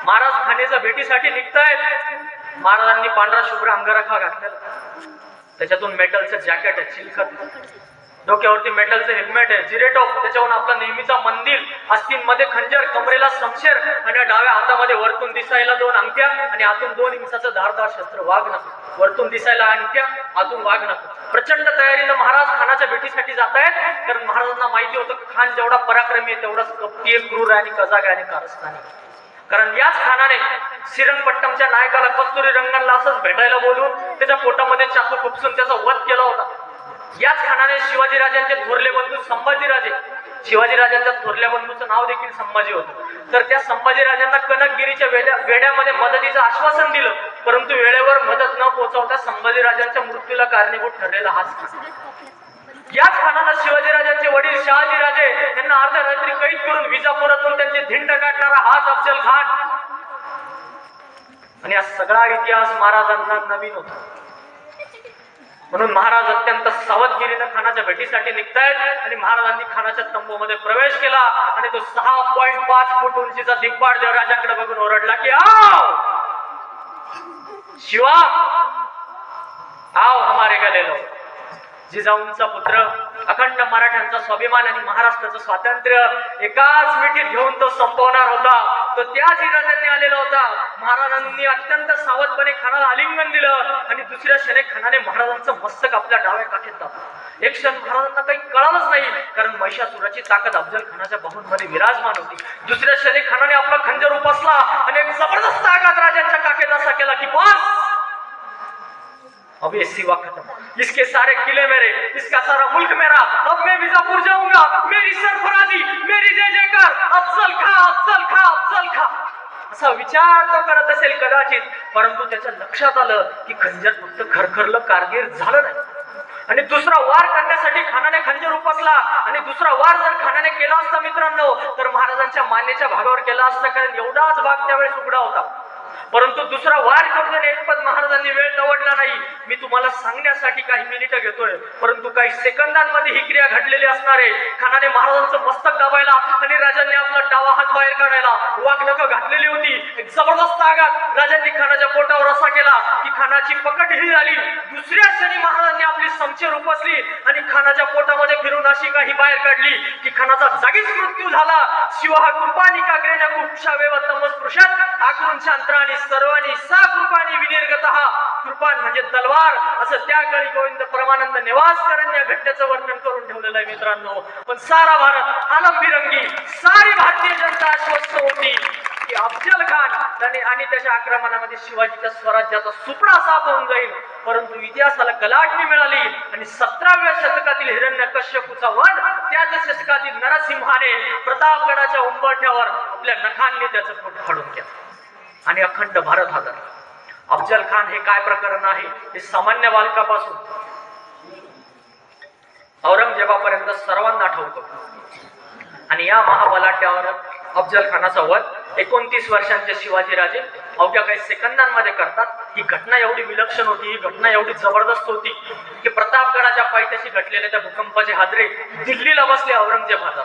महाराज खानेच्या भेटीसाठी निघतायत. महाराजांनी पांढरा शुभ्र अंगरखा घातलेला, त्याच्यातून मेटलचं जॅकेट आहे, चिलखत, डोक्यावरती मेटलचं हेल्मेट आहे, जिरेटॉप, त्याच्यावरून आपला नेहमीचा मंदिर, अस्तींमध्ये खंजर, कमरेला शमशेर आणि डाव्या हातामध्ये वरतून दिसायला 2 अंगठ्या आणि आतून 2 इंचाचं धारदार शस्त्र वाघनख. वरतून दिसायला अंगठ्या, आतून वाघनख. प्रचंड तयारीनं महाराज खानाच्या भेटीसाठी जात आहेत. कारण महाराजांना माहिती होतं की खान जेवढा पराक्रमी आहे तेवढाच कपटी, क्रूर आणि कजाग आणि कारस्थानी. कारण याच खानाने श्रीरंगपट्टमच्या नायकाला कस्तुरी रंगनला असंच भेटायला बोलून त्याच्या पोटामध्ये चाकू खुपसून त्याचा वध केला होता. याच खानाने शिवाजी राजांचे थोरले बंधू संभाजीराजे, शिवाजी राजांच्या थोरल्या बंधूचं नाव देखील संभाजी होतं, तर त्या संभाजी राजांना कनकगिरीच्या वेड्यामध्ये मदतीचं आश्वासन दिलं. परंतु वेळेवर मदत न पोहोचवता संभाजी राजांच्या मृत्यूला कारणीभूत ठरलेला हाच खान. याच खानाला शिवाजी राजांचे वडील शहाजी राजे यांना अर्धरात्री कैद करून विजापुरातून त्यांची धिंड काढणारा हाच अफजल खान. आणि हा सगळा इतिहास महाराजांना नवीन होता. म्हणून महाराज अत्यंत सावधगिरीने खानाच्या भेटीसाठी निघतायत आणि महाराजांनी खानाच्या तंबूमध्ये प्रवेश केला आणि तो 6.5 फूट उंचीचा दिग्पाड देवराजांकडे बघून ओरडला की आओ शिवा, आओ हमारे गले लो. जिजाऊंचा पुत्र, अखंड मराठ्यांचा स्वाभिमान आणि महाराष्ट्राचं स्वातंत्र्य एकाच मिठीत घेऊन तो संपवणार होता. तो त्याच इराद्याने आलेला होता. महाराजांनी अत्यंत सावधपणे खानाला आलिंगन दिलं आणि दुसऱ्या क्षणी खानाने महाराजांचं मस्तक आपल्या डाव्या काठीत दाबलं. एक क्षण महाराजांना काही कळालंच नाही, कारण महिषासुराची ताकद अफजल खानाच्या बाहूंमध्ये विराजमान होती. दुसऱ्या क्षणी खानाने आपला खंजर उपसला आणि एक जबरदस्त आघात राजांच्या काखेत असा केला की बस अब ये सिवा खत्म, इसके सारे किले मेरे, इसका सारा मुल्क मेरा, अब मैं विजापुर जाऊंगा, मेरी सरफराजी, मेरी जय जयकार, अफजल खा, अफजल खा, अफजल खा. असा विचार तो करत असेल कदाचित, परंतु त्याच्या लक्षात आलं की खंजर फक्त खरखरलं, कारगीर झालं नाही. आणि दुसरा वार करण्यासाठी खानाने खंजर उपसला आणि दुसरा वार जर खानाने केला असता मित्रांनो तर महाराजांच्या मानेच्या भागावर केला असता, कारण एवढाच भाग त्यावेळेस उघडा होता. परंतु दुसरा वार करून एकपद महाराजांनी वेळ दवडला नाही. मी तुम्हाला सांगण्यासाठी काही मिनिटं घेतोय, परंतु काही सेकंदांमध्ये ही क्रिया घडलेली असणार आहे. खानाने महाराजांचं मस्तक दाबायला आणि राजांनी आपला डावा हात बाहेर काढायला वाघनखं घातलेली होती. एक जबरदस्त आघात राजांनी खानाच्या पोटावर असा केला की खानाची पकड ढिली झाली. दुसऱ्या क्षणी महाराजांनी आपली समशेर उपसली आणि खानाच्या पोटामध्ये फिरून अशी काही बाहेर काढली की खानाचा जागीच मृत्यू झाला. शिवा कृपानी काग्रेना कुक्षावेव तमस्पृशात आकृंच्या अंतराने सर्वांनी सा कृपानी विनिर्गतः. कृपान म्हणजे तलवार असं त्या काळी गोविंद परमानंद नेवासकरांनी या घटनेचं वर्णन करून ठेवलेलं आहे मित्रांनो. पण सारा भारत आलमबिरंगी, सारी भारतीय जनता आश्वस्त होती की अफजल खान आणि त्याच्या आक्रमणामध्ये शिवाजीच्या स्वराज्याचा सुपडा साफ होऊन जाईल. परंतु इतिहासाला गलाटणी मिळाली आणि 17व्या शतकातील हिरण्यकश्यपूचा वध त्याच शतकातील नरसिंहाने प्रतापगडाच्या उंबरठ्यावर आपल्या नखांनी त्याचं पोट फाडून केलं आणि अखंड भारत हादरला. अफजल खान हे काय प्रकरण आहे हे सामान्य बालकापासून औरंगजेबापर्यंत सर्वांना ठाऊक. आणि या महाबलाढ्यावर अफजल खानाचा वध 29 वर्षांचे शिवाजीराजे अवघ्या काही सेकंदांमध्ये करतात. ही घटना एवढी विलक्षण होती, ही घटना एवढी जबरदस्त होती की प्रतापगडाच्या पायथ्याशी घडलेल्या त्या भूकंपाचे हादरे दिल्लीला बसले औरंगजेब हातात.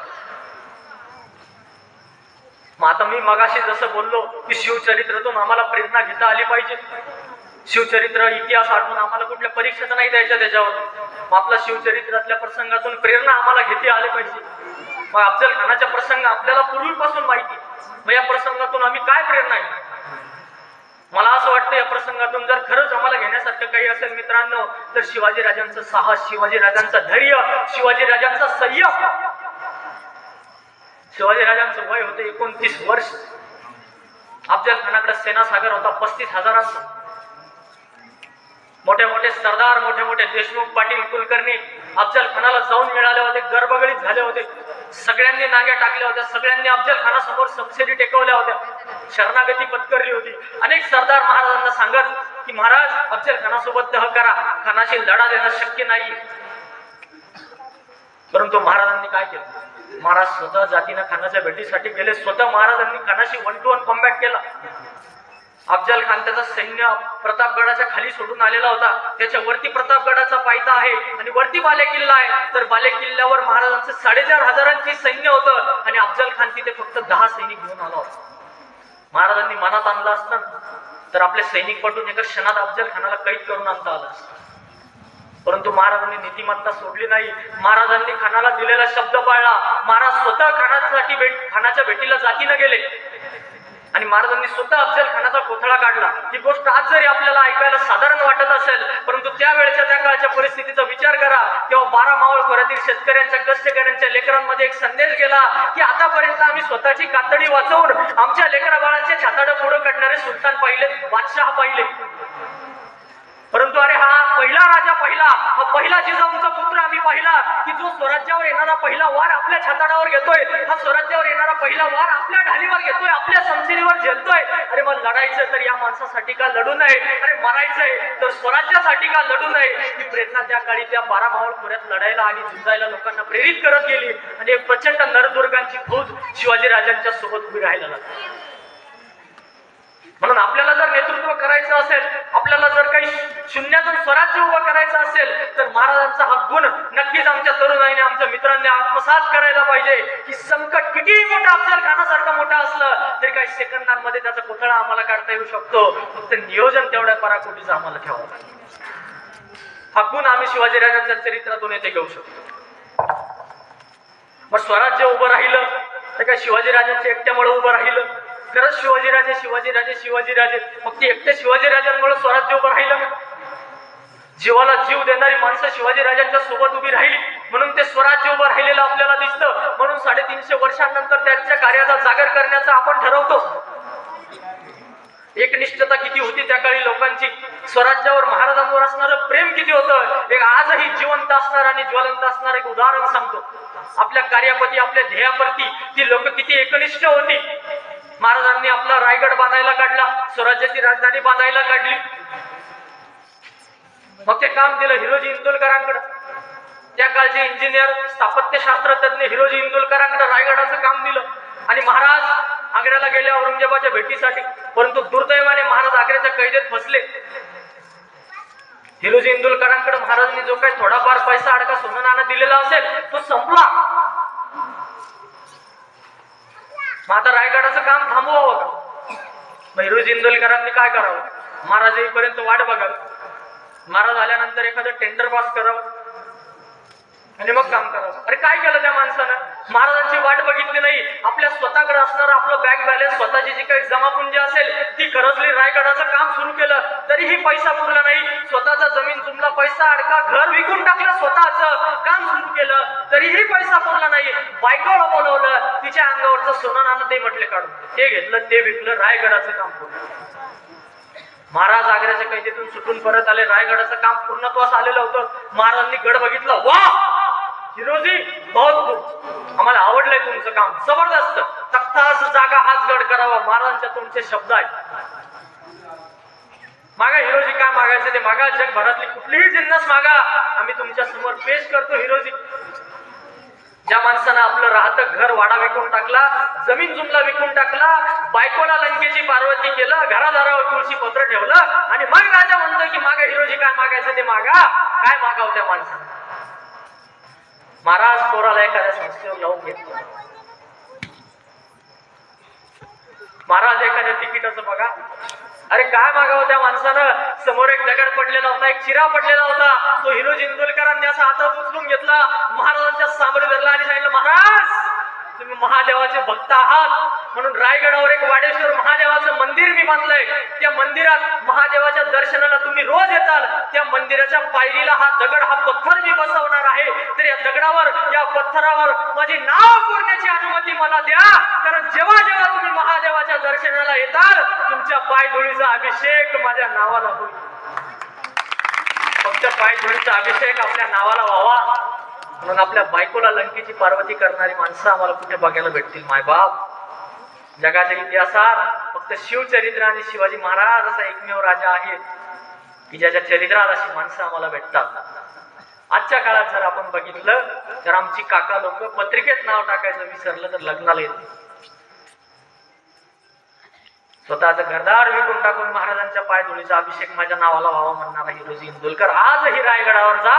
मग आता मी मगाशी जसं बोललो की शिवचरित्रातून आम्हाला प्रेरणा घेता आली पाहिजे. शिवचरित्र इतिहास आठवून आम्हाला कुठल्या परीक्षा तर नाही द्यायच्या त्याच्यावर. मग आपल्या शिवचरित्रातल्या प्रसंगातून प्रेरणा आम्हाला घेता आली पाहिजे. मग अफजल खानाच्या प्रसंग आपल्याला पूर्वीपासून माहिती. मग या प्रसंगातून आम्ही काय प्रेरणा आहे? मला असं वाटतं या प्रसंगातून जर खरंच आम्हाला घेण्यासारखं काही असेल मित्रांनो तर शिवाजीराजांचं साहस, शिवाजीराजांचं धैर्य, शिवाजीराजांचा संयम. शिवाजीराजांचं वय होतं 29 वर्ष. अफजल खानाकडे सेना सागर होता 35,000. मोठे मोठे सरदार, मोठे मोठे देशमुख, पाटील, कुलकर्णी अफजल खानाला जाऊन मिळाले होते, गर्भगळीत झाले होते. सगळ्यांनी नाग्या टाकल्या होत्या, सगळ्यांनी अफजल खानासमोर समशेरी टेकवल्या होत्या, शरणागती पत्करली होती. अनेक सरदार महाराजांना सांगत की महाराज अफजल खानासोबत तह करा, खानाशी लढा देणं शक्य नाही. परंतु महाराजांनी काय केलं? महाराज स्वतः जातीनं खानाच्या भेटीसाठी गेले. स्वतः महाराजांनी खानाशी 1 to 1 कॉम्बॅट केला. अफजल खान त्याचा सैन्य प्रतापगडाच्या खाली सोडून आलेला होता. त्याच्या वरती प्रतापगडाचा पायथा आहे आणि वरती बाले किल्ला आहे. तर बाले किल्ल्यावर महाराजांचं 4,500 सैन्य होतं आणि अफजल खान तिथे फक्त 10 सैनिक घेऊन आला होता. महाराजांनी मनात आणलं असतं तर आपले सैनिक पटून एका क्षणात अफजल खानाला कैद करून आणता आलं असतं. परंतु महाराजांनी नीतिमत्ता सोडली नाही. महाराजांनी खानाला दिलेला शब्द पाळला. महाराज स्वतः खानाच्या भेटीला जातीनं गेले आणि महाराजांनी स्वतः अफजल खानाचा कोथळा काढला. ही गोष्ट आज जरी आपल्याला ऐकायला साधारण वाटत असेल परंतु त्यावेळेच्या त्या काळच्या परिस्थितीचा विचार करा. तेव्हा 12 मावळ खोऱ्यातील शेतकऱ्यांच्या, कष्टकऱ्यांच्या लेकरांमध्ये एक संदेश गेला की आतापर्यंत आम्ही स्वतःची कातडी वाचवून आमच्या लेकरा बाळांचे छाताडं पुढं काढणारे सुलतान पाहिले, बादशाह पाहिले. परंतु अरे हा पहिला जिजाऊंचा पुत्र आम्ही पाहिला की जो स्वराज्यावर येणारा पहिला वार आपल्या छाताडावर घेतोय, हा स्वराज्यावर येणारा पहिला वार आपल्या ढालीवर घेतोय, आपल्या समशिरीवर झेलतोय. अरे मग लढायचं तर या माणसासाठी का लढू नये? अरे मरायचंय तर स्वराज्यासाठी का लढू नये? ही प्रेरणा त्या काळी त्या 12 मावळ खोऱ्यात लढायला आणि झुंजायला लोकांना प्रेरित करत गेली आणि एक प्रचंड नरदुर्गांची फौज शिवाजीराजांच्या सोबत उभी राहायला लागली. म्हणून आपल्याला जर नेतृत्व करायचं असेल, आपल्याला जर काही शून्यातून स्वराज्य उभं करायचं असेल तर महाराजांचा हा गुण नक्कीच आमच्या तरुणाईने, आमच्या मित्रांनी आत्मसात करायला पाहिजे की संकट कितीही मोठं अफजल खानासारखं मोठं असलं तरी काही सेकंदांमध्ये त्याचा पुतळा आम्हाला काढता येऊ शकतो. फक्त नियोजन तेवढ्या पराकोटीचं आम्हाला ठेवावं लागेल. हा गुण आम्ही शिवाजीराजांच्या चरित्रातून येथे घेऊ शकतो. मग स्वराज्य उभं राहिलं तर काय शिवाजीराजांच्या एकट्यामुळे उभं राहिलं? खरंच शिवाजीराजे मग ते एकटे शिवाजीराजांमुळे स्वराज्य उभं राहिलं का? जीवाला जीव देणारी माणसं शिवाजीराजांच्या सोबत उभी राहिली म्हणून ते स्वराज्य उभं राहिलेलं आपल्याला दिसतं. म्हणून 350 वर्षांनंतर त्यांच्या कार्याचा जागर करण्याचा आपण ठरवतो. एकनिष्ठता किती होती त्या काळी लोकांची, स्वराज्यावर महाराजांवर असणारं प्रेम किती होतं. एक आजही जिवंत असणार आणि ज्वलंत असणार एक उदाहरण सांगतो. आपल्या कार्याप्रती, आपल्या ध्येयाप्रती ती लोक किती एकनिष्ठ होती. महाराजांनी आपला रायगड बांधायला काढला, स्वराज्याची राजधानी बांधायला काढली. मग ते काम दिलं हिरोजी इंदुलकरांकडे. त्या काळचे इंजिनियर, स्थापत्यशास्त्र तज्ञ हिरोजी इंदुलकरांकडे रायगडाचं काम दिलं आणि महाराज आग्र्याला गेले औरंगजेबाच्या भेटीसाठी. परंतु दुर्दैवाने महाराज आग्र्याच्या कैदेत फसले. हिरोजी इंदुलकरांकडे महाराजांनी जो काही थोडाफार पैसा अडका सोनं नाणं दिलेला असेल तो संपला. मग आता रायगडाचं काम थांबवावं का? मग हिरोजी इंदुलकरांनी काय करावं? महाराज येईपर्यंत वाट बघावी. महाराज आल्यानंतर एखादं टेंडर पास करावं आणि मग काम करावं. अरे काय केलं त्या माणसानं? महाराजांची वाट बघितली नाही. आपल्या स्वतःकडे असणारं आपलं बँक बॅलन्स, स्वतःची जी काही जमापुंजी असेल ती खरचली, रायगडाचं काम सुरू केलं. तरी तरीही पैसा पुरला नाही. स्वतःचा जमीन जुमला, पैसा अडका, घर विकून टाकलं, स्वतःचं काम सुरू केलं, तरीही पैसा पुरला नाही. बायकोला बोलवलं, तिच्या अंगावरचं सोनं नाणं ते म्हटले काढून, ते घेतलं, ते विकलं, रायगडाचं काम पूर्ण. महाराज आग्र्याच्या कैदेतून सुटून परत आले, रायगडाचं काम पूर्णत्वास आलेलं होतं. महाराजांनी गड बघितलं, वा हिरोजी बहुत खूप, आम्हाला आवडलंय तुमचं काम, जबरदस्त, तख्तास जागा हाच गड करावा. महाराजांच्या तुमचे शब्द आहेत. मागा हिरोजी, काय मागायचं ते मागा, जगभरातली कुठलीही जिन्नस मागा, आम्ही तुमच्या समोर पेश करतो हिरोजी. ज्या माणसानं आपलं राहतं घर वाडा विकून टाकला, जमीन जुमला विकून टाकला, बायकोला लंकेची पार्वती केलं, घरादारावर तुळशी पत्र ठेवलं, आणि मग राजा म्हणतोय की मागा हिरोजी, काय मागायचं ते मागा. काय मागाव त्या माणसानं? महाराज पोराला एखाद्या संस्थेवर लावून घेतलं. महाराज एखाद्या तिकिटाचं बघा, अरे काय मागावं त्या माणसानं? समोर एक दगड पडलेला होता, एक चिरा पडलेला होता, तो हिरोजी इंदुलकरांनी असा हातात उचलून घेतला, महाराजांच्या सामोरे धरला आणि सांगितलं, महाराज तुम्ही महादेवाचे भक्त आहात, म्हणून रायगडावर एक वाडेश्वर महादेवाचं मंदिर मी बांधलंय. त्या मंदिरात महादेवाच्या दर्शनाला तुम्ही रोज येताल. त्या मंदिराच्या पायरीला हा दगड, हा पत्थर मी बसवणार आहे. तर या दगडावर, या पत्थरावर माझे नाव कोरण्याची अनुमती मला द्या, कारण जेव्हा जेव्हा तुम्ही महादेवाच्या दर्शनाला येताल, तुमच्या पायधुळीचा अभिषेक माझ्या नावाला होईल. फक्त पायधुळीचा अभिषेक आपल्या नावाला व्हावा, म्हणून आपल्या बायकोला लंकेची पार्वती करणारी माणसं आम्हाला कुठे बघायला भेटतील? मायबाप, जगाच्या इतिहासात फक्त शिवचरित्र आणि शिवाजी महाराज असा एकमेव राजा आहे की ज्याच्या चरित्रात अशी माणसं आम्हाला भेटतात. आजच्या काळात जर आपण बघितलं तर आमची काका लोक पत्रिकेत नाव टाकायचं विसरलं तर लग्नाला येते. स्वतःचं घरदार विकून टाकून महाराजांच्या पायधुळीचा अभिषेक माझ्या नावाला व्हावा म्हणणारा हिरोजी इंदुलकर आजही रायगडावर जा,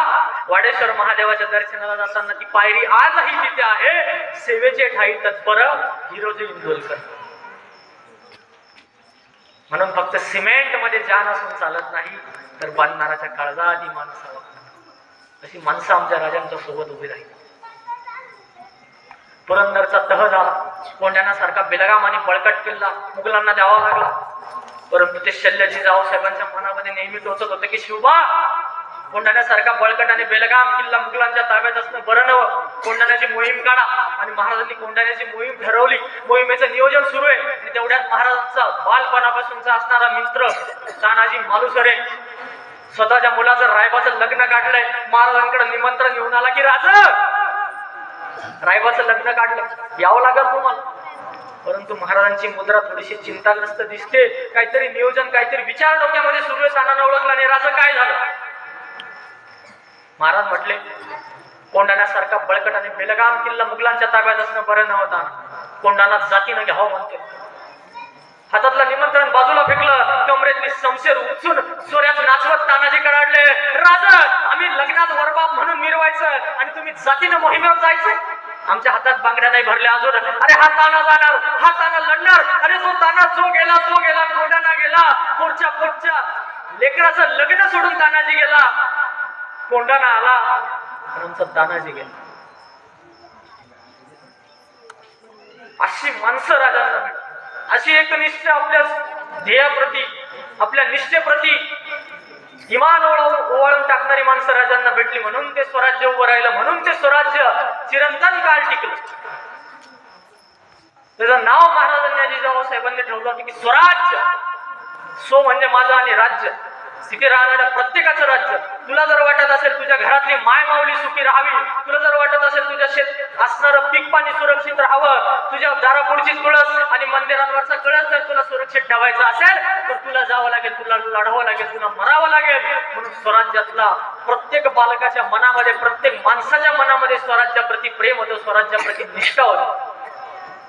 वाडेश्वर महादेवाच्या दर्शनाला जाताना ती पायरी आजही तिथे आहे. सेवेचे ठाई तत्पर हिरोजी इंदुलकर. म्हणून फक्त सिमेंट मध्ये जान असून चालत नाही, तर बांधणाराच्या काळजात ही माणसं वागतात. अशी माणसं आमच्या राजांच्या सोबत उभी राहील. पुरंदरचा तह झाला, कोंढाण्यासारखा बेलगाम आणि बळकट किल्ला मुघलांना द्यावा लागला, परंतु ते शल्यजी साहेबांच्या मनामध्ये नेहमी टोचत होते की शिवबा, कोंढाण्यासारखा बळकट आणि बेलगाम किल्ला मुघलांच्या ताब्यात असणं बरं नवं, कोंढाण्याची मोहीम काढा. आणि महाराजांनी कोंढाण्याची मोहीम ठरवली, मोहिमेचं नियोजन सुरू आहे. आणि तेवढ्यात महाराजांचा बालपणापासूनचा असणारा मित्र तानाजी मालुसरे स्वतःच्या मुलाचं रायबाचं लग्न काढलंय, महाराजांकडे निमंत्रण घेऊन आला की राजा रायबाचं लग्न काढलं, यावं लागेल तुम्हाला. परंतु महाराजांची मुद्रा थोडीशी चिंताग्रस्त दिसते, काहीतरी नियोजन, काहीतरी विचार डोक्यामध्ये सुरू आहे. तानानं ओळखला नाही, राजा काय झालं? महाराज म्हटले, कोंढाण्यासारखा बळकट आणि बेलगाम किल्ला मुघलांच्या ताब्यात असणं बरं नव्हता, कोंढाणा जातीनं घ्यावं म्हणते. हातातलं निमंत्रण बाजूला फेकलं, कमरेतली शमशेर उचून सोऱ्यात नाचवत तानाजी कडाडले, राजा आम्ही लग्नात वरबाप म्हणून मिरवायचं आणि तुम्ही जातीनं मोहिमेवर जायचं. आमच्या हातात बांगड्या नाही भरल्या अजून. अरे हा ताना जाणार, हा ताना लढणार. अरे तो ताना जो गेला कोंढाणा गेला, पोटच्या लेकराचं लग्न सोडून तानाजी गेला, कोंढाणा आला, आमचा तानाजी गेला. अशी माणसं राजांना भेटली, अशी एक निष्ठा आपल्या ध्येयाप्रती, आपल्या निष्ठेप्रती इमान ओवाळून टाकणारी माणसं राजांना भेटली, म्हणून ते स्वराज्य उभं राहिलं, म्हणून ते स्वराज्य चिरंतन काळ टिकलं. त्याचं नाव महाराजांनी जिजाऊ साहेबांनी ठेवलं होतं की स्वराज्य. सो म्हणजे माझं आणि राज्य, तिथे राहणाऱ्या प्रत्येकाचं राज्य. तुला जर वाटत असेल तुझ्या घरातली माय माऊली सुखी राहावी, तुला जर वाटत असेल तुझ्या शेत असणारं पीक पाणी सुरक्षित राहावं, तुझ्या दारापुढची तुळस आणि मंदिरांवरचा कळस जर तुला सुरक्षित ठेवायचा असेल, तर तुला जावं लागेल, तुला लढावं लागेल, तुला मरावं लागेल. म्हणून स्वराज्यातला प्रत्येक बालकाच्या मनामध्ये, प्रत्येक माणसाच्या मनामध्ये स्वराज्याप्रती प्रेम होतं, स्वराज्याप्रती निष्ठा होती.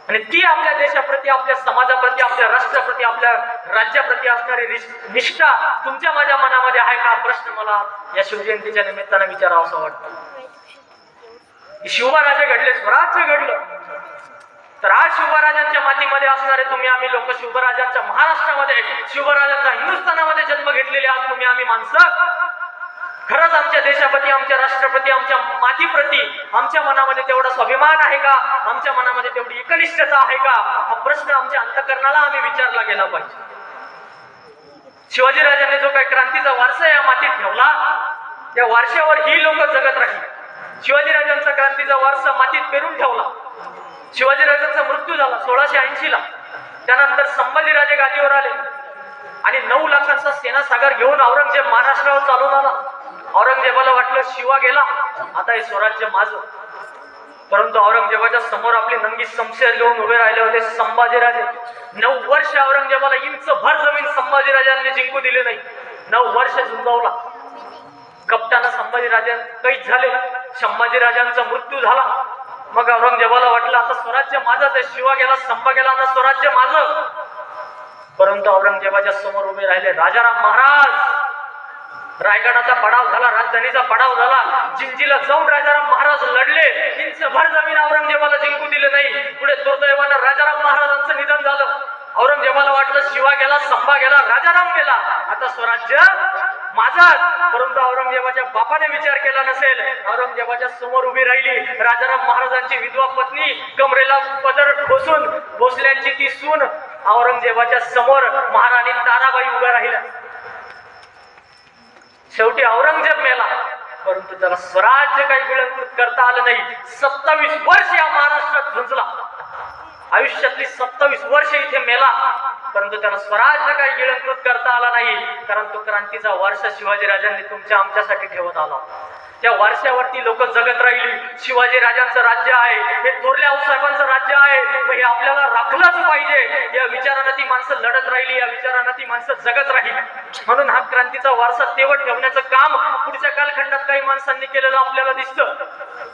आणि ती आपल्या देशाप्रती, आपल्या समाजाप्रती, आपल्या राष्ट्राप्रती, आपल्या राज्याप्रती असणारी निष्ठा तुमच्या माझ्या मनामध्ये आहे का? प्रश्न मला या शिवजयंतीच्या निमित्तानं विचारावंसं वाटतं. शिवबा घडले, स्वराज्य घडलं, तर आज शिवबाराजांच्या मातीमध्ये असणारे तुम्ही आम्ही लोक, शिवबाराजांच्या महाराष्ट्रामध्ये, शिवबाराजांचा हिंदुस्थानामध्ये जन्म घेतलेले आज तुम्ही आम्ही माणसं, खरंच आमच्या देशाप्रती, आमच्या राष्ट्रप्रती, आमच्या मातीप्रती आमच्या मनामध्ये तेवढा स्वाभिमान आहे का? आमच्या मनामध्ये तेवढी एकनिष्ठता आहे का? हा प्रश्न आमच्या अंतःकरणाला आम्ही विचारला गेला पाहिजे. शिवाजीराजांनी जो काही क्रांतीचा वारसा या मातीत ठेवला त्या वारशावर ही लोक जगत राहिली. शिवाजीराजांचा क्रांतीचा वारसा मातीत पेरून ठेवला. शिवाजीराजांचा मृत्यू झाला 1680 ला. त्यानंतर संभाजीराजे गादीवर आले आणि 9 लाखांचा सेनासागर घेऊन औरंगजेब महाराष्ट्रावर चालून आला. औरंगजेबाला वाटलं शिवा गेला, आता हे स्वराज्य माझं. परंतु औरंगजेबाच्या समोर आपली नंगी शमशेर घेऊन उभे राहिले होते संभाजीराजे. 9 वर्ष औरंगजेबाला इंच भर जमीन संभाजीराजांनी जिंकू दिली नाही. 9 वर्ष झुंजावला. कपटानं संभाजीराजे कैद झाले. संभाजीराजांचा मृत्यू झाला. मग औरंगजेबाला वाटलं आता स्वराज्य माझंच आहे. शिवा गेला, संभा गेला, आता स्वराज्य माझं. परंतु औरंगजेबाच्या समोर उभे राहिले राजाराम महाराज. रायगडाचा पडाव झाला, राजधानीचा पडाव झाला. जिंजीला जाऊन राजाराम महाराज लढले. इंचभर जमीन औरंगजेबाला जिंकू दिले नाही. पुढे दुर्दैवानं राजाराम महाराजांचं निधन झालं. औरंगजेबाला वाटलं शिवा गेला, संभा गेला, राजाराम गेला, आता स्वराज्य माझाच. परंतु औरंगजेबाच्या बापाने विचार केला नसेल. औरंगजेबाच्या समोर उभी राहिली राजाराम महाराजांची विधवा पत्नी, कमरेला पदर खोसून भोसल्यांची ती सून. औरंगजेबाच्या समोर महाराणी ताराबाई उभ्या राहिल्या. शेवटी औरंगजेब मेला, परंतु त्याला स्वराज्य काही गिळंकृत करता आलं नाही. 27 वर्ष या महाराष्ट्रात झुंजला. आयुष्यातली 27 वर्ष इथे मेला, परंतु त्याला स्वराज्य काही गिळंकृत करता आला नाही. कारण तो क्रांतीचा वारसा शिवाजीराजांनी तुमच्या आमच्यासाठी ठेवत आला. त्या वारशावरती लोक जगत राहिली. शिवाजी राजांचं राज्य आहे, हे थोरल्या आऊसाहेबांचं राज्य आहे, हे आपल्याला राखलंच पाहिजे. या विचारानं ती माणसं लढत राहिली, या विचारानं ती माणसं जगत राहिली. म्हणून हा क्रांतीचा वारसा तेवढ ठेवण्याचं काम पुढच्या कालखंडात काही माणसांनी केलेलं आपल्याला दिसतं.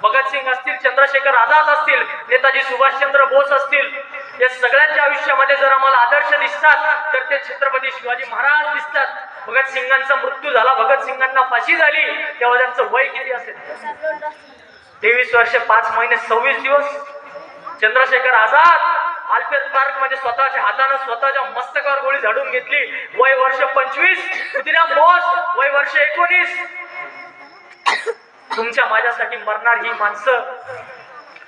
भगतसिंग असतील, चंद्रशेखर आझाद असतील, नेताजी सुभाषचंद्र बोस असतील, या सगळ्यांच्या आयुष्यामध्ये जर आम्हाला आदर्श दिसतात तर ते छत्रपती शिवाजी महाराज दिसतात. भगतसिंगांचा मृत्यू झाला, भगतसिंगांना फाशी झाली, तेव्हा त्यांचं वय किती असेल? 23 वर्ष 5 महिने 26 दिवस. चंद्रशेखर आझाद आल्पेट पार्क मध्ये स्वतःच्या हाताने स्वतःच्या मस्तकावर गोळी झाडून घेतली. वय वर्ष 25. खुदिराम बोस वय वर्ष 19. तुमच्या माझ्यासाठी मरणार ही माणसं,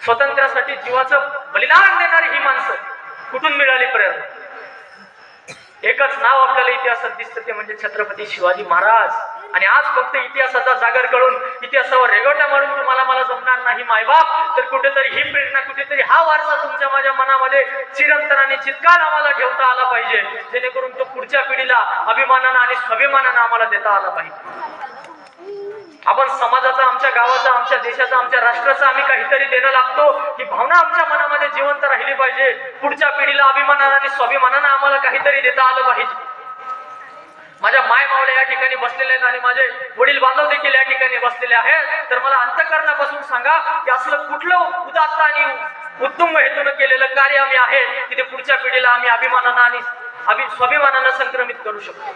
स्वातंत्र्यासाठी जीवाचं बलिदान देणारी ही माणसं कुठून मिळाली प्रेरणा? एकच नाव आपल्याला इतिहासात दिसतं, ते म्हणजे छत्रपती शिवाजी महाराज. आणि आज फक्त इतिहासाचा जागर करून इतिहासावर रेगोट्या मारून तुम्हाला मला जमणार नाही मायबाप. तर कुठेतरी ही प्रेरणा, कुठेतरी हा वारसा तुमच्या माझ्या मनामध्ये चिरंतनाने चित्कार आम्हाला ठेवता आला पाहिजे, जेणेकरून तो पुढच्या पिढीला अभिमानानं आणि स्वाभिमानानं आम्हाला देता आला पाहिजे. आपण समाजाचा, आमच्या गावाचा, आमच्या देशाचा, आमच्या राष्ट्राचा आम्ही काहीतरी देणं लागतो, ही भावना आमच्या मनामध्ये जिवंत राहिली पाहिजे. पुढच्या पिढीला अभिमानानं आणि स्वाभिमानानं आम्हाला काहीतरी देता आलं पाहिजे. माझ्या माय मावल्या या ठिकाणी बसलेले आहेत आणि माझे वडील बांधव देखील या ठिकाणी बसलेले आहेत. तर मला अंतःकरणापासून सांगा की असलं कुठलं उदात्त आणि उत्तुंग हेतून केलेलं कार्य आम्ही आहे की ते पुढच्या पिढीला आम्ही अभिमानानं आणि स्वाभिमानानं संक्रमित करू शकतो?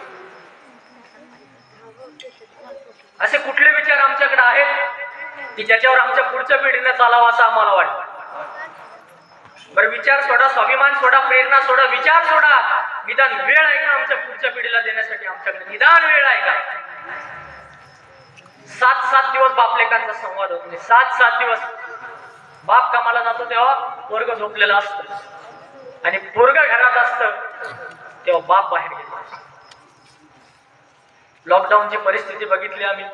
असे कुठले विचार आमच्याकडे आहेत की ज्याच्यावर आमच्या पुढच्या पिढीने चालावं असं आम्हाला वाटतं? बरं, विचार सोडा, स्वाभिमान सोडा, प्रेरणा सोडा, विचार सोडा, निदान वेळ आहे का आमच्या पुढच्या पिढीला देण्यासाठी? आमच्याकडे निदान वेळ आहे का? 7 दिवस बापलेकांचा संवाद होतो. 7 दिवस बाप कामाला जातो तेव्हा पोरग झोपलेला असतं आणि पोरग घरात असतं तेव्हा बाप बाहेर गेला. लॉकडाऊनची परिस्थिती बघितली आम्ही.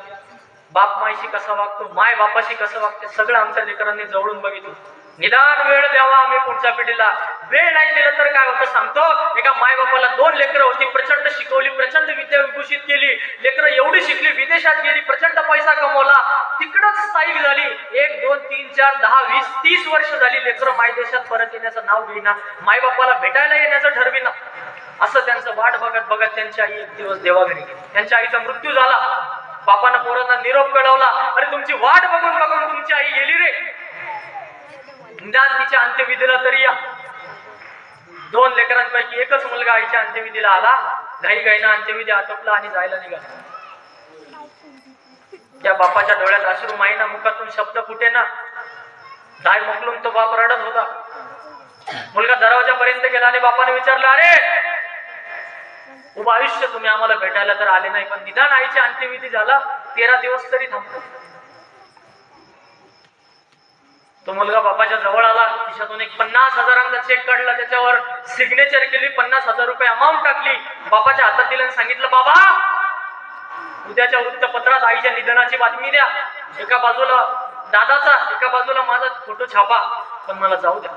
बाप मायशी कसा वागतो, माय बापाशी कसं वागते, सगळं आमच्या लेकरांनी जवळून बघितलं. निदान वेळ द्यावा आम्ही पुढच्या पिढीला. वेळ नाही दिलं तर काय होतं सांगतो. एका माय बापाला 2 लेकरं होती, प्रचंड शिकवली, प्रचंड विद्या विभूषित केली, लेकरं एवढी शिकली, विदेशात गेली, प्रचंड पैसा कमवला, तिकडच स्थायिक झाली. 1, 2, 3, 4, 10, 20, 30 वर्ष झाली लेकरं मायदेशात परत येण्याचं नाव घेईना, माय बापाला भेटायला येण्याचं ठरविना. असं त्यांचं वाट बघत बघत त्यांची आई एक दिवस देवाघरी गेली. त्यांच्या आईचा मृत्यू झाला. बापानं पोरांना निरोप कळवला, अरे तुमची वाट बघून बघून तुमची आई गेली रे, निदान तिच्या अंत्यविधीला तरी या. 2 लेकरांपैकी एकच मुलगा आईच्या अंत्यविधीला आला. घाईघाईनं अंत्यविधी आटोपला आणि जायला निघाला. त्या बापाच्या डोळ्यात अश्रू, माईना मुखातून शब्द फुटेना. दाय मोकलून तो बाप रडत होता. मुलगा दरवाजापर्यंत गेला आणि बापाने विचारलं, अरे उभं आयुष्य तुम्ही आम्हाला भेटायला तर आले नाही, पण निदान आईच्या अंत्यविधी झाला, 13 दिवस तरी थांबतो. तो मुलगा बापाच्या जवळ आला, खिशातून एक 50,000चा चेक काढला, त्याच्यावर सिग्नेचर केली, 50,000 रुपये अमाऊंट टाकली, बापाच्या हातात दिलं आणि सांगितलं, बाबा उद्याच्या वृत्तपत्रात आईच्या निधनाची बातमी द्या, एका बाजूला दादाचा, एका बाजूला माझा फोटो छापा, पण मला जाऊ द्या.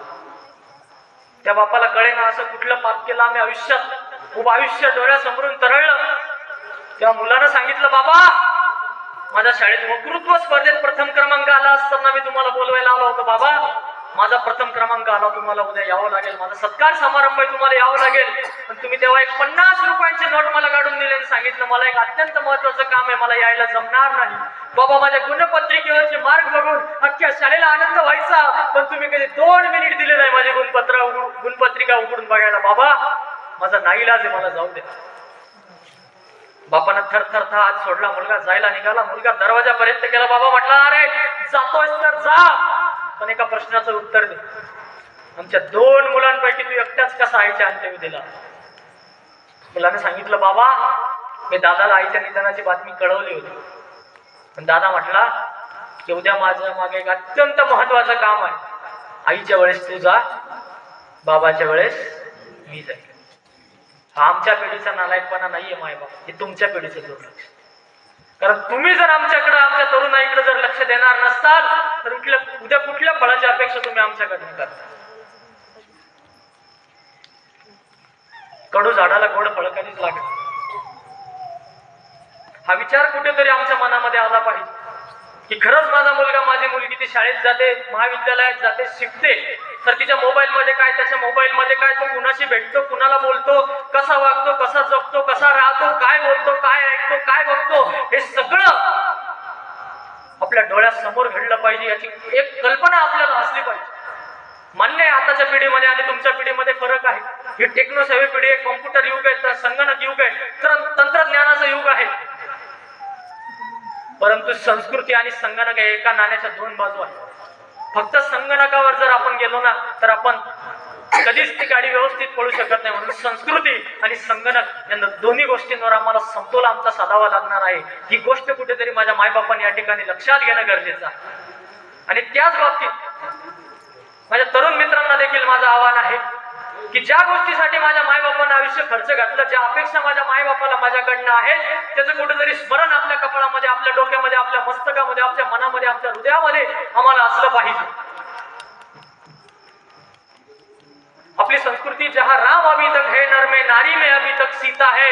त्या बापाला कळेना असं कुठलं पाप केलं आम्ही आयुष्यात, खूप आयुष्य डोळ्यासमोरून तरळलं. त्या मुलानं सांगितलं, बाबा माझ्या शाळेत वक्तृत्व स्पर्धेत प्रथम क्रमांक आला असताना मी तुम्हाला बोलवायला आलो होतो, बाबा माझा प्रथम क्रमांक आला, तुम्हाला उद्या यावं लागेल, माझा सत्कार समारंभ आहे, तुम्हाला यावं लागेल. पण तुम्ही तेव्हा एक 50 रुपयांची नोट मला काढून दिली आणि सांगितलं मला एक अत्यंत महत्वाचं काम आहे, मला यायला जमणार नाही. बाबा माझ्या गुणपत्रिकेवरचे मार्क बघून अख्ख्या शाळेला आनंद व्हायचा, पण तुम्ही कधी 2 मिनिट दिले नाही माझी गुणपत्रिका उघडून बघायला. बाबा माझा नाईलाज आहे, मला जाऊ दे. बापानं थर हात सोडला, मुलगा जायला निघाला, मुलगा दरवाजापर्यंत गेला. बाबा म्हटला, अरे जातोयस तर जा, पण एका प्रश्नाचं उत्तर दे, आमच्या 2 मुलांपैकी तू एकटाच कसा आईच्या अंत्यविधीला? मुलाने सांगितलं, बाबा मी दादाला आईच्या निधनाची बातमी कळवली होती, पण दादा म्हटला की उद्या माझ्या मागे एक अत्यंत महत्वाचं काम आहे, आईच्या वेळेस तू जा, बाबाच्या वेळेस मी जाईल. हा आमच्या पिढीचा नालायकपणा नाहीये मायबाप, हे तुमच्या पिढीचं दुर्लक्ष. कारण तुम्ही जर आमच्याकडे, आमच्या तरुणाईकडे जर लक्ष देणार नसताल तर उद्या कुठल्या फळाची अपेक्षा तुम्ही आमच्याकडे करता? कडू झाडाला गोड फळ कधीच लागत. हा विचार कुठेतरी आमच्या मनामध्ये आला पाहिजे की खरंच माझा मुलगा, माझी मुलगी ती शाळेत जाते, महाविद्यालयात जाते, शिकते, तर तिच्या मोबाईल मध्ये काय, त्याच्या मोबाईल मध्ये काय, तो कुणाशी भेटतो, कुणाला बोलतो, कसा वागतो, कसा जगतो, कसा राहतो, काय बोलतो, काय ऐकतो, काय बघतो, हे सगळं आपल्या डोळ्यासमोर घडलं पाहिजे, याची एक कल्पना आपल्याला असली पाहिजे. मान्य आहे आताच्या पिढीमध्ये आणि तुमच्या पिढीमध्ये फरक आहे, ही टेक्नोसेव्ही पिढी आहे, कॉम्प्युटर युग आहे, संगणक युग आहे, तंत्रज्ञानाचं युग आहे. परंतु संस्कृती आणि संगणक हे एका नाण्याच्या 2 बाजू आहेत. फक्त संगणकावर जर आपण गेलो ना तर आपण कधीच ती गाडी व्यवस्थित पळू शकत नाही. म्हणून संस्कृती आणि संगणक या दोन्ही गोष्टींवर आम्हाला समतोल आमचा साधावा लागणार आहे. ही गोष्ट कुठेतरी माझ्या मायबापांनी या ठिकाणी लक्षात घेणं गरजेचं आहे. आणि त्याच बाबतीत माझ्या तरुण मित्रांना देखील माझं आव्हान आहे की ज्या गोष्टीसाठी माझ्या मायबापांना आयुष्य खर्च घातलं, ज्या अपेक्षा माझ्या मायबापाला माझ्याकडनं आहेत, त्याचं कुठेतरी स्मरण आपल्या कपाळामध्ये, आपल्या डोक्यामध्ये, आपल्या मस्तकामध्ये, आपल्या मनामध्ये, आमच्या हृदयामध्ये आम्हाला असलं पाहिजे. अपनी संस्कृति जहाँ राम अभी तक है, नर में नारी में अभी तक सीता है,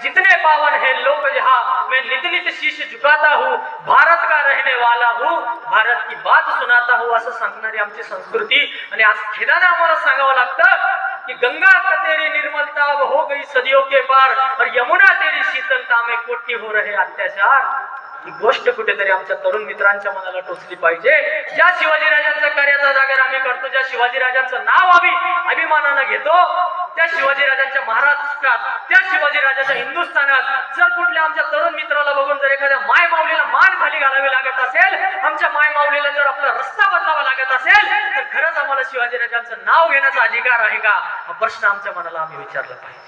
जितने पावन है लोग जहाँ, मैं नित नित शीश झुकाता हूँ, भारत का रहने वाला हूँ, भारत की बात सुनाता हूँ, असं सांगणारी आमची संस्कृती. आणि आज खेदाने आम्हाला सांगावं लागतं कि गंगा का तेरी निर्मलता अब हो गई सदियों के पार, और यमुना तेरी शीतलता में कोटी हो रहे अत्याचार. ही गोष्ट कुठेतरी आमच्या तरुण मित्रांच्या मनाला टोचली पाहिजे. ज्या शिवाजीराजांच्या कार्याचा जागर आम्ही करतो, ज्या शिवाजीराजांचं नाव आम्ही अभिमानानं घेतो, त्या शिवाजीराजांच्या महाराष्ट्रात, त्या शिवाजीराजाच्या हिंदुस्थानात जर कुठल्या आमच्या तरुण मित्राला बघून जर एखाद्या माय माऊलीला मान खाली घालावी लागत असेल, आमच्या माय माऊलीला जर आपला रस्ता बदलावा लागत असेल, तर खरंच आम्हाला शिवाजीराजांचं नाव घेण्याचा अधिकार आहे का, हा प्रश्न आमच्या मनाला आम्ही विचारला पाहिजे.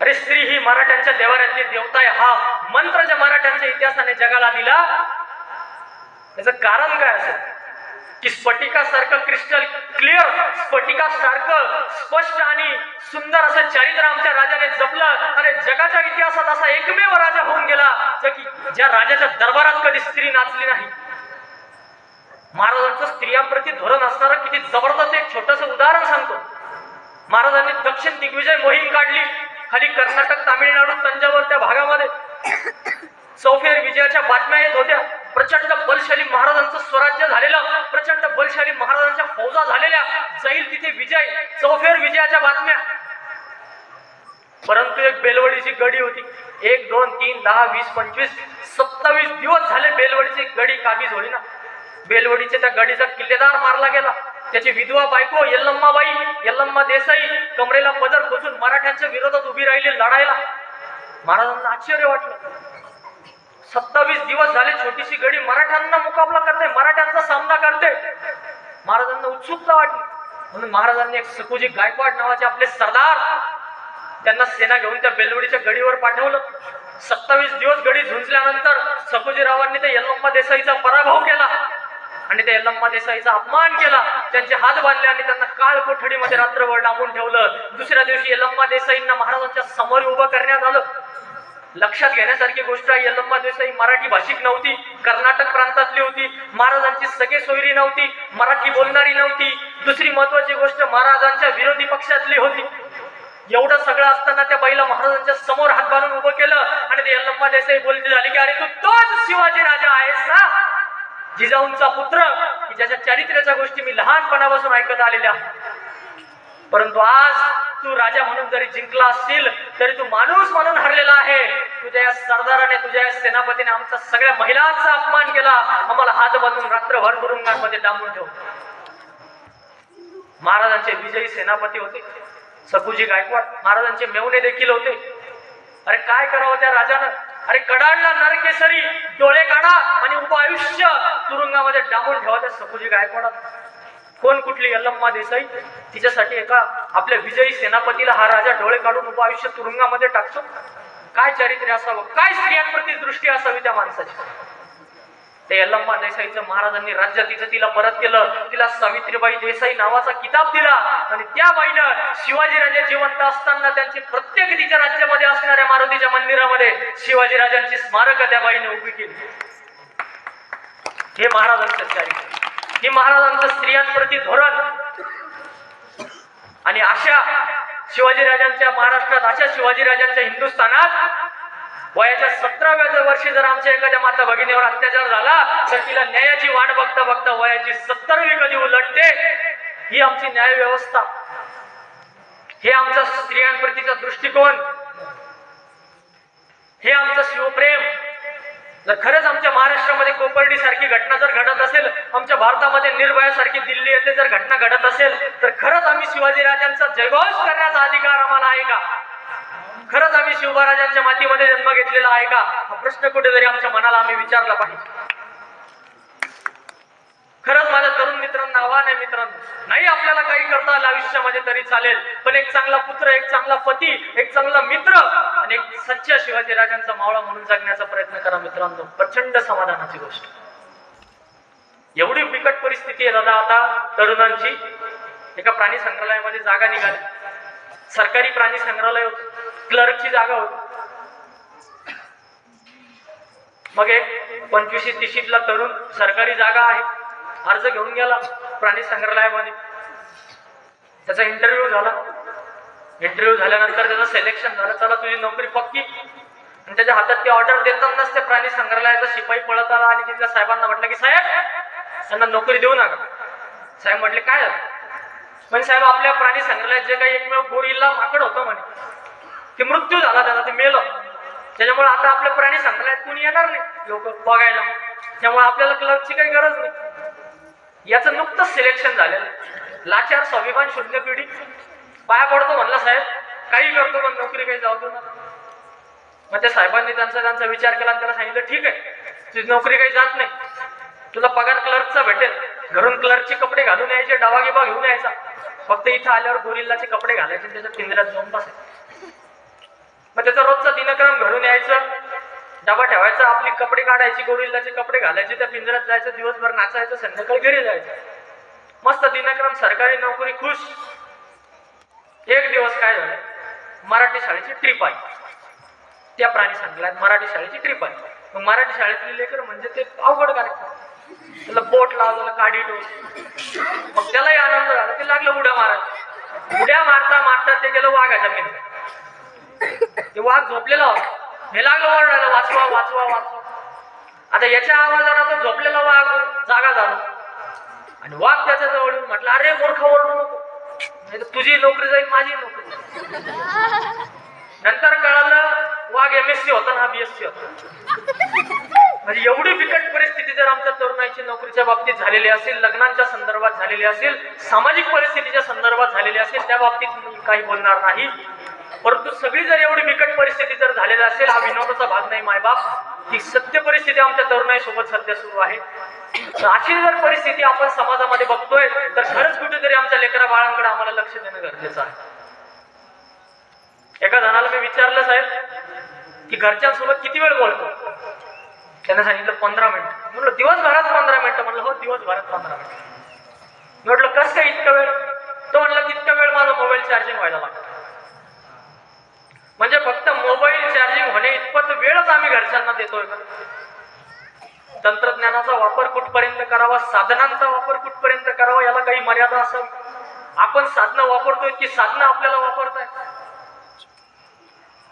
अरे स्त्री ही मराठ्यांच्या देवाऱ्यातली देवता आहे, हा मंत्र ज्या मराठ्यांच्या इतिहासाने जगाला दिला, त्याचं कारण काय असेल की स्फटिकासारखं क्रिस्टल क्लिअर, स्फटिकासारखं स्पष्ट आणि सुंदर असं चरित्र आमच्या राजाने जपलं. आणि जगाच्या इतिहासात असा एकमेव राजा होऊन गेला ज्या राजाच्या दरबारात कधी स्त्री नाचली नाही. महाराजांचं स्त्रियांप्रती धोरण असणारं किती जबरदस्त एक छोटस उदाहरण सांगतो. महाराजांनी दक्षिण दिग्विजय मोहीम काढली, खाली कर्नाटक, तामिळनाडू, तंजावर त्या भागामध्ये चौफेर विजयाच्या बातम्या येत होत्या. प्रचंड बलशाली महाराजांचं स्वराज्य झालेलं, प्रचंड बलशाली महाराजांच्या फौजा झालेल्या, जाईल तिथे विजय, चौफेर विजयाच्या बातम्या. परंतु एक बेलवडीची गडी होती. 1, 2, 3, 10, 20, 25, 27 दिवस झाले बेलवडीची गडी काबीज होईना. बेलवडीच्या त्या गडीचा किल्लेदार मारला गेला. त्याची विधवा बायको यल्लम्माबाई, यल्लम्मा देसाई कमरेला पदर खोचून मराठ्यांच्या विरोधात उभी राहिली लढायला. महाराजांना आश्चर्य वाटलं. 27 दिवस झाले छोटीशी गडी मराठ्यांना मुकाबला करते, मराठ्यांचा सामना करते. महाराजांना उत्सुकता वाटली. म्हणून महाराजांनी एक सखोजी गायकवाड नावाचे आपले सरदार त्यांना सेना घेऊन त्या बेलवडीच्या गडीवर पाठवलं. 27 दिवस गडी झुंजल्यानंतर सखोजीरावांनी त्या यल्लम्मा देसाईचा पराभव केला आणि त्या यल्लम्मा देसाईचा अपमान केला. त्यांचे हात बांधले आणि त्यांना काळ कोठडीमध्ये रात्रभर डांबून ठेवलं. दुसऱ्या दिवशी यल्लम्मा देसाईंना महाराजांच्या समोर उभं करण्यात आलं. लक्षात घेण्यासारखी गोष्ट आहे, यल्लम्मा देसाई मराठी भाषिक नव्हती, कर्नाटक प्रांतातली होती. महाराजांची सगळे सोयरी नव्हती, मराठी बोलणारी नव्हती. दुसरी महत्वाची गोष्ट, महाराजांच्या विरोधी पक्षातली होती. एवढं सगळं असताना त्या बाईला महाराजांच्या समोर हात बांधून उभं केलं आणि ते यल्लम्मा देसाई बोलती झाली की अरे तू तोच शिवाजी राजा आहेस ना, जिजाऊंचा पुत्र, की ज्याच्या चारित्र्याच्या गोष्टी मी लहानपणापासून ऐकत आलेल्या. परंतु आज तू राजा म्हणून जरी जिंकला असशील तरी तू माणूस म्हणून हरलेला आहे. तुझ्या या सरदाराने, तुझ्या या सेनापतीने आमचा सगळ्या महिलांचा अपमान केला, आम्हाला हात बांधून रात्रभर तुरुंगांमध्ये डांबून ठेवलं. महाराजांचे विजयी सेनापती होते सखुजी गायकवाड, महाराजांचे मेवणे देखील होते. अरे काय करावं त्या राजानं, अरे कडाडला नरकेसरी, डोळे काढा आणि उभं आयुष्य तुरुंगामध्ये डांबून ठेवा त्या सखुजी गायकवाडात. कोण कुठली यल्लम्मा देसाई, तिच्यासाठी एका आपल्या विजयी सेनापतीला हा राजा डोळे काढून उभं आयुष्य तुरुंगामध्ये टाकतो. काय चारित्र्य असावं, काय स्त्रियांप्रती दृष्टी असावी त्या माणसाची. त्या यल्लम्मा देसाईचं महाराजांनी राज्यातीचं तिला परत केलं. तिला सावित्रीबाई देसाई नावाचा किताब दिला आणि त्या बाईनं शिवाजीराजे जिवंत असताना त्यांची प्रत्येक तिच्या राज्यामध्ये असणाऱ्या मारुतीच्या मंदिरामध्ये शिवाजीराजांची स्मारक त्या बाईने उभी केली. हे महाराजांचं चारित्र्य, हे महाराजांचं स्त्रियांप्रती धोरण. आणि अशा शिवाजीराजांच्या महाराष्ट्रात, अशा शिवाजीराजांच्या हिंदुस्थानात वयाच्या 17व्या वर्षी जर आमच्या एखाद्या माता भगिनीवर अत्याचार झाला तर तिला न्यायाची वाट बघता बघता वयाची 70वी कधी उलटते. ही आमची न्याय व्यवस्था, हे आमचा स्त्रियांप्रतीचा दृष्टिकोन, हे आमचं शिवप्रेम. जर खरंच आमच्या महाराष्ट्रामध्ये कोपर्डी सारखी घटना जर घडत असेल, आमच्या भारतामध्ये निर्भया सारखी दिल्ली येथे जर घटना घडत असेल, तर खरंच आम्ही शिवाजीराजांचा जयघोष करण्याचा अधिकार आम्हाला आहे का? खरंच आम्ही शिवराजांच्या मातीमध्ये जन्म घेतलेला आहे का? हा प्रश्न कुठेतरी आमच्या मनाला आम्ही विचारला पाहिजे. खरंच माझ्या तरुण मित्रांना आव्हान आहे, मित्रांनो, नाही आपल्याला काही करता आलं आयुष्यामध्ये तरी चालेल, पण एक चांगला पुत्र, एक चांगला पती, एक चांगला मित्र आणि एक सच्चा शिवाजीराजांचा मावळा म्हणून जगण्याचा प्रयत्न करा मित्रांनो. प्रचंड समाधानाची गोष्ट. एवढी बिकट परिस्थिती आहे दादा आता तरुणांची. एका प्राणी संग्रहालयामध्ये जागा निघाली, सरकारी प्राणी संग्रहालय होत, क्लर्कची जागा होती. मग एक 25-30ला तरुण, सरकारी जागा आहे, अर्ज घेऊन गेला प्राणी संग्रहालयामध्ये. त्याचा इंटरव्ह्यू झाला. इंटरव्ह्यू झाल्यानंतर त्याचं सिलेक्शन झालं. चला तुझी नोकरी पक्की. आणि त्याच्या हातात ती ऑर्डर देतानाच त्या प्राणी संग्रहालयाचा शिपाई पळत आला आणि तिथल्या साहेबांना म्हटलं की साहेब त्यांना नोकरी देऊ नका. साहेब म्हटले काय झालं? म्हणजे साहेब आपल्या प्राणी संग्रहालयात जे काही एकमेव गोरिल्ला माकड होतं म्हणे, ते मृत्यू झाला, त्याचा ते मेलं. त्याच्यामुळे आता आपल्या प्राणी संग्रहालयात कुणी येणार नाही लोक बघायला. त्यामुळे आपल्याला क्लर्कची काही गरज नाही. याचं नुकतंच सिलेक्शन झालेलं. लाचार, स्वाभिमान शून्य पिढी. पाया पडतो म्हणला साहेब, काही करतो पण नोकरी काही जाऊ देऊ नका. मग त्या साहेबांनी त्यांचा विचार केला आणि त्याला सांगितलं ठीक आहे, तुझी नोकरी काही जात नाही, तुला पगार क्लर्कचा भेटेल. घरून क्लर्कचे कपडे घालून यायचे, डावा गिबा घेऊन यायचा, फक्त इथं आल्यावर गोरिल्लाचे कपडे घालायचे, त्याच्या पिंजऱ्यात जाऊन बसायचे. मग त्याचा रोजचा दिनक्रम घडून यायचं, डबा ठेवायचा, आपली कपडे काढायची, गोरिल्लाचे कपडे घालायचे, त्या पिंजऱ्यात जायचं, दिवसभर नाचायचं, संध्याकाळी घरी जायचं. मस्त दिनक्रम, सरकारी नोकरी, खुश. एक दिवस काय झालं, मराठी शाळेची ट्रिप आली. त्या प्राणी संग्रहालयात मराठी शाळेची ट्रिप आली. मग मराठी शाळेतली लेकर म्हणजे ते अवघड कार्यक्रम. त्याला बोट लावलं, काढी डोस. मग त्यालाही आनंद झाला, ते लागलं उड्या मारायला. उड्या मारता मारता ते गेलं वाघाच्या पिंजऱ्यात. ते वाघ झोपलेला होता. हे लागलं ओरडायला, वाचवा वाचवा वाचवा. आता याच्या आवाजाला तो झोपलेला वाघ जागा झाला आणि वाघ त्याच्या जवळ येऊन म्हटलं अरे मूर्ख ओरडू नको, नाही तर तुझी नोकरी जाईल, माझी नोकरी. नंतर कळालं वाघ MSc होता ना, हा BSc होता. म्हणजे एवढी बिकट परिस्थिती जर आमच्या तरुणाईची नोकरीच्या बाबतीत झालेली असेल, लग्नांच्या संदर्भात झालेली असेल, सामाजिक परिस्थितीच्या संदर्भात झालेली असेल, त्या बाबतीत मी काही बोलणार नाही. परंतु सगळी जर एवढी बिकट परिस्थिती जर झालेली असेल, हा विनोदाचा भाग नाही मायबाप, ही सत्य परिस्थिती आमच्या तरुणाईसोबत सध्या सुरू आहे. अशी जर परिस्थिती आपण समाजामध्ये बघतोय तर खरंच कुठेतरी आमच्या लेकरा बाळांकडे आम्हाला लक्ष देणं गरजेचं आहे. एका काल मी विचारलं साहेब की घरच्यांसोबत किती वेळ बोलतो. त्याने सांगितलं 15 मिनिट. म्हटलं दिवसभरात 15 मिनिटं. म्हणलं हो दिवसभरात 15 मिनिट. म्हटलं कसं काय इतका वेळ. तो म्हणला तितका वेळ माझा मोबाईल चार्जिंग व्हायला लागतो. म्हणजे फक्त मोबाईल चार्जिंग होणे इतपत वेळच आम्ही घरच्यांना देतोय का. तंत्रज्ञानाचा वापर कुठपर्यंत करावा, साधनांचा वापर कुठपर्यंत करावा, याला काही मर्यादा असावी. आपण साधनं वापरतोय की साधनं आपल्याला वापरताय.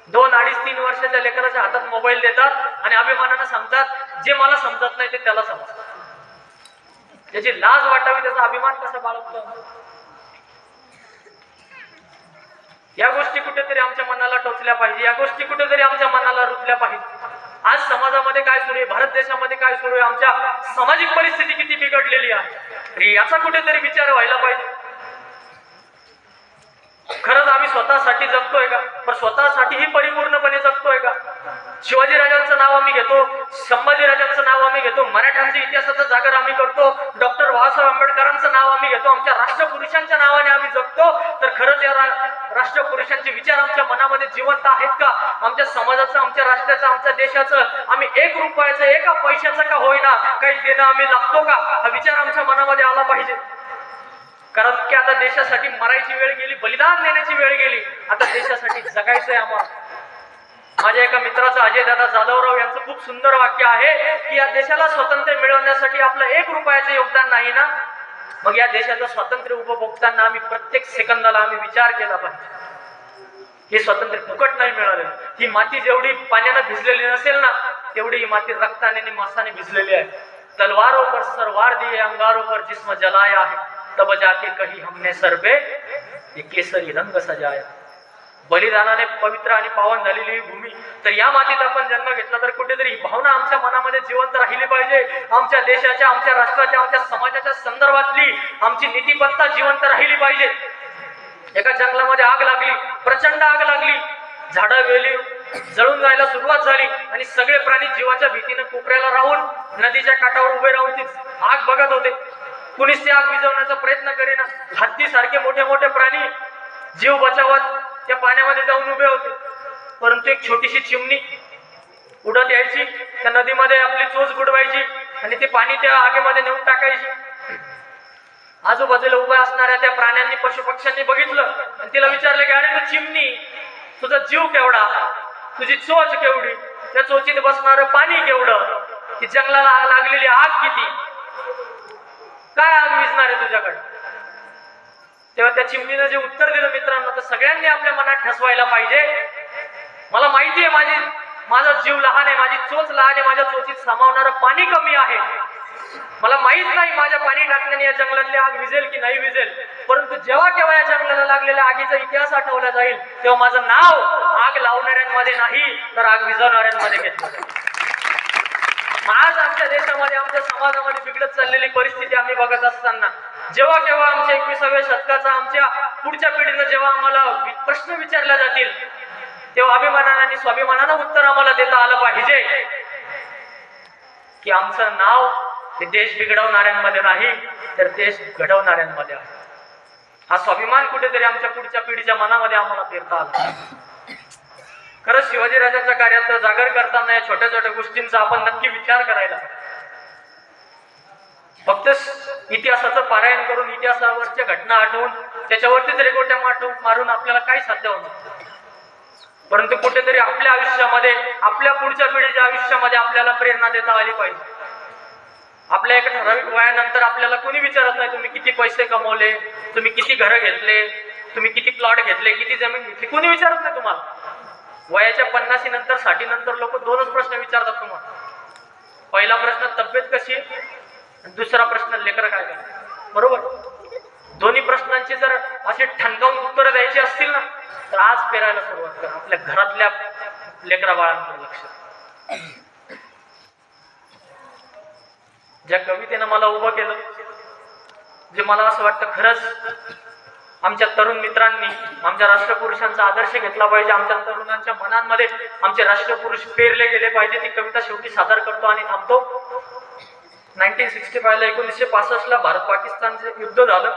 2, 2.5, 3 वर्षाच्या लेकराच्या हातात मोबाईल देतात आणि अभिमानानं सांगतात जे मला समजत नाही ते त्याला समजतं. त्याची लाज वाटावी, त्याचा अभिमान कसा बाळगतो. या गोष्टी कुठेतरी आमच्या मनाला टोचल्या पाहिजे. या गोष्टी कुठेतरी आमच्या मनाला रुतल्या पाहिजे. आज समाजामध्ये काय सुरू आहे, भारत देशामध्ये काय सुरू आहे, आमच्या सामाजिक परिस्थिती किती बिघडलेली आहे, याचा कुठेतरी विचार व्हायला पाहिजे. खरंच आम्ही स्वतःसाठी जगतोय का. पण स्वतःसाठीही परिपूर्णपणे जगतोय का. शिवाजी राजांचं नाव आम्ही घेतो, संभाजी राजांचं नाव आम्ही घेतो, मराठ्यांच्या इतिहासाचा जागर आम्ही करतो, डॉक्टर बाबासाहेब आंबेडकरांचं नाव आम्ही घेतो, आमच्या राष्ट्रपुरुषांच्या नावाने आम्ही जगतो. तर खरंच या राष्ट्रपुरुषांचे विचार आमच्या मनामध्ये जिवंत आहेत का. आमच्या समाजाचं, आमच्या राष्ट्राचं, आमच्या देशाचं आम्ही 1 रुपयाचं, 1 पैशाचं का होईना काही देणं आम्ही लागतो का, हा विचार आमच्या मनामध्ये आला पाहिजे. कारण की आता देशासाठी मरायची वेळ गेली, बलिदान देण्याची वेळ गेली. आता देशासाठी जगायचंय आम्हाला. माझ्या एका मित्राचं अजयदादा जाधवराव यांचं खूप सुंदर वाक्य आहे की या देशाला स्वातंत्र्य मिळवण्यासाठी आपलं 1 रुपयाचं योगदान नाही ना, मग या देशाचं स्वातंत्र्य उपभोगताना आम्ही प्रत्येक सेकंदाला आम्ही विचार केला पाहिजे. हे स्वातंत्र्य फुकट नाही मिळालेलं. ही माती जेवढी पाण्यानं भिजलेली नसेल ना, तेवढी ही माती रक्ताने आणि मांसाने भिजलेली आहे. तलवारों पर सरवार दिए, अंगारों पर जिस्म जलाया है, तब जाके कही हमने सर पे ये केसरी रंग सजाया. बलिदानाने पवित्र आणि पावन झालेली ही भूमी, तर या मातीत आपण जन्म घेतला तर कुठेतरी ही भावना आमच्या मनामध्ये जिवंत राहिली पाहिजे. आमच्या देशाच्या, आमच्या राष्ट्राच्या, आमच्या समाजाच्या संदर्भातली आमची नीतिपत्ता जिवंत राहिली पाहिजे. एका जंगलामध्ये आग लागली, प्रचंड आग लागली, झाडं वेली जळून जायला सुरुवात झाली आणि सगळे प्राणी जीवाच्या भीतीने कोपऱ्याला राहून नदीच्या काठावर उभे राहून ती आग बघत होते. कुणीच ती आग विझवण्याचा प्रयत्न करेना. हत्ती सारखे मोठे मोठे प्राणी जीव बचावत त्या पाण्यामध्ये जाऊन उभे होते. परंतु एक छोटीशी चिमणी उडत यायची, त्या नदीमध्ये आपली चोच बुडवायची आणि ते पाणी त्या आगीमध्ये नेऊन टाकायची. आजूबाजूला उभ्या असणाऱ्या त्या प्राण्यांनी, पशुपक्ष्यांनी बघितलं आणि तिला विचारलं की अरे तू चिमणी, तुझा जीव केवढा, तुझी चोच केवढी, त्या चोचीत बसणारं पाणी केवढं, ती जंगलाला आग लागलेली आग किती, काय आग विझणार आहे तुझ्याकडे. तेव्हा त्या चिमणीनं जे उत्तर दिलं मित्रांनो, तर सगळ्यांनी आपल्या मनात ठसवायला पाहिजे. मला माहिती आहे माझा जीव लहान आहे, माझी चोच लहान आहे, माझ्या चोचीत सामावणारं पाणी कमी आहे. मला माहित नाही माझ्या पाणी टाकण्याने या जंगलातली आग विझेल की नाही विझेल, परंतु जेव्हा केव्हा या जंगलाला लागलेल्या आगीचा इतिहास आठवला जाईल तेव्हा माझं नाव आग लावणाऱ्यांमध्ये नाही तर आग विझवणाऱ्यांमध्ये घेतलं जाईल. आज आमच्या देशामध्ये, आमच्या समाजामध्ये बिघडत चाललेली परिस्थिती आम्ही बघत असताना, जेव्हा केव्हा आमच्या 21व्या शतकाचा आमच्या पुढच्या पिढीनं जेव्हा आम्हाला प्रश्न विचारले जातील तेव्हा अभिमानाने आणि स्वाभिमानानं उत्तर आम्हाला देता आलं पाहिजे की आमचं नाव ते देश बिघडवणाऱ्यांमध्ये नाही तर देश घडवणाऱ्यांमध्ये आहे. हा स्वाभिमान कुठेतरी आमच्या पुढच्या पिढीच्या मनामध्ये आम्हाला पेरता आला. खरंच शिवाजी राजांच्या कार्यात जागर करताना या छोट्या छोट्या गोष्टींचा आपण नक्की विचार करायला. फक्त इतिहासाचं पारायण करून इतिहासावरच्या घटना आठवून त्याच्यावरतीच रेगोट्या मारून आपल्याला काही साध्य होत नाही. परंतु कुठेतरी आपल्या आयुष्यामध्ये, आपल्या पुढच्या पिढीच्या आयुष्यामध्ये आपल्याला प्रेरणा देता आली पाहिजे. आपल्या एका ठराविक वयानंतर आपल्याला कोणी विचारत नाही तुम्ही किती पैसे कमवले, तुम्ही किती घरं घेतले, तुम्ही किती प्लॉट घेतले, किती जमीन घेतली, कोणी विचारत नाही तुम्हाला. वयाच्या 50 नंतर 60 नंतर लोक 2च प्रश्न विचारतात तुम्हाला. पहिला प्रश्न तब्येत कशी आहे, दुसरा प्रश्न लेकरं काय करतात. बरोबर. दोन्ही प्रश्नांची जर असे ठणकावून उत्तरं द्यायची असतील ना तर आज पेरायला सुरुवात करा. आपल्या घरातल्या लेकरा बाळांकडे लक्ष. ज्या कवितेनं मला उभं केलं, जे मला असं वाटतं खरंच आमच्या तरुण मित्रांनी आमच्या राष्ट्रपुरुषांचा आदर्श घेतला पाहिजे, आमच्या तरुणांच्या मनांमध्ये आमचे राष्ट्रपुरुष पेरले गेले पाहिजे, ती कविता शेवटी सादर करतो आणि थांबतो. 1965 ला 1965 ला भारत पाकिस्तानचे युद्ध झालं.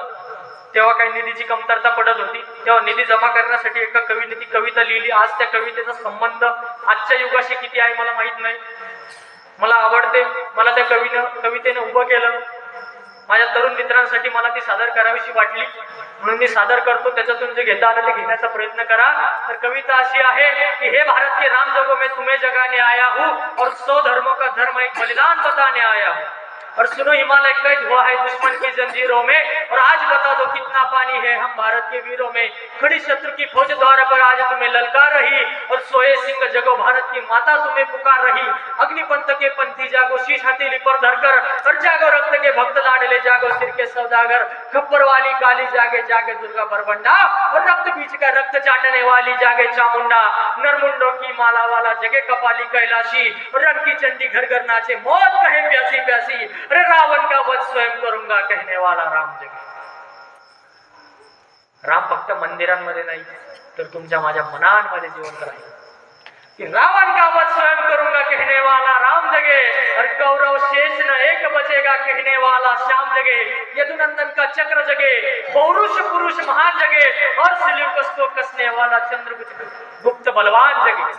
तेव्हा काही निधीची कमतरता पडत होती, तेव्हा निधी जमा करण्यासाठी एका कवीने ती कविता लिहिली. आज त्या कवितेचा संबंध आजच्या युगाशी किती आहे मला माहित नाही. मला आवडते, मला त्या कवितेने उभं केलं. माझ्या तरुण मित्रांसाठी मला ती सादर करावीशी वाटली म्हणून मी सादर करतो. त्याच्यातून जे घेता आलं ते घेण्याचा प्रयत्न करा. तर कविता अशी आहे की हे भारत के राम जगो मैं तुम्हें जगाने आया हूँ और 100 धर्मों का धर्म एक बलिदान बताने आया हूँ. और सुनो हिमालय कैद हुआ है दुश्मन की जंजीरों में और आज बता दो कितना पानी है हम भारत के वीरों में. खड़ी शत्रु की फौज द्वार पर आज तुम्हें ललकार रही और सोए सिंह जगो भारत की माता तुम्हें पुकार रही. अग्निपंथ के पंथी जागो शीश हथेली पर धरकर और जागो रक्त के भक्त लाडले जागो सिर के सौदागर. खप्पर वाली काली जागे जागे दुर्गा बरबंडा और रक्त बीच का रक्त चाटने वाली जागे चामुंडा. नरमुंडों की माला वाला जगे कपाली कैलाशी और रण की चंडी घर घर नाचे मौत कहे प्यासी प्यासी. अरे रावण का वध स्वयं करूंगा कहने वाला राम जगे. राम फक्त मंदिरांमध्ये नाही तर तुमच्या माझ्या मनांमध्ये जिवंत राहील. कि रावण का वध स्वयं करूंगा कहने वाला राम जगे और कौरव शेष न एक बचेगा कहने वाला श्याम जगे. यदुनंदन का चक्र जगे पौरुष पुरुष महान जगे और सिलिपस को कसने वाला चंद्रगुप्त बलवान जगे.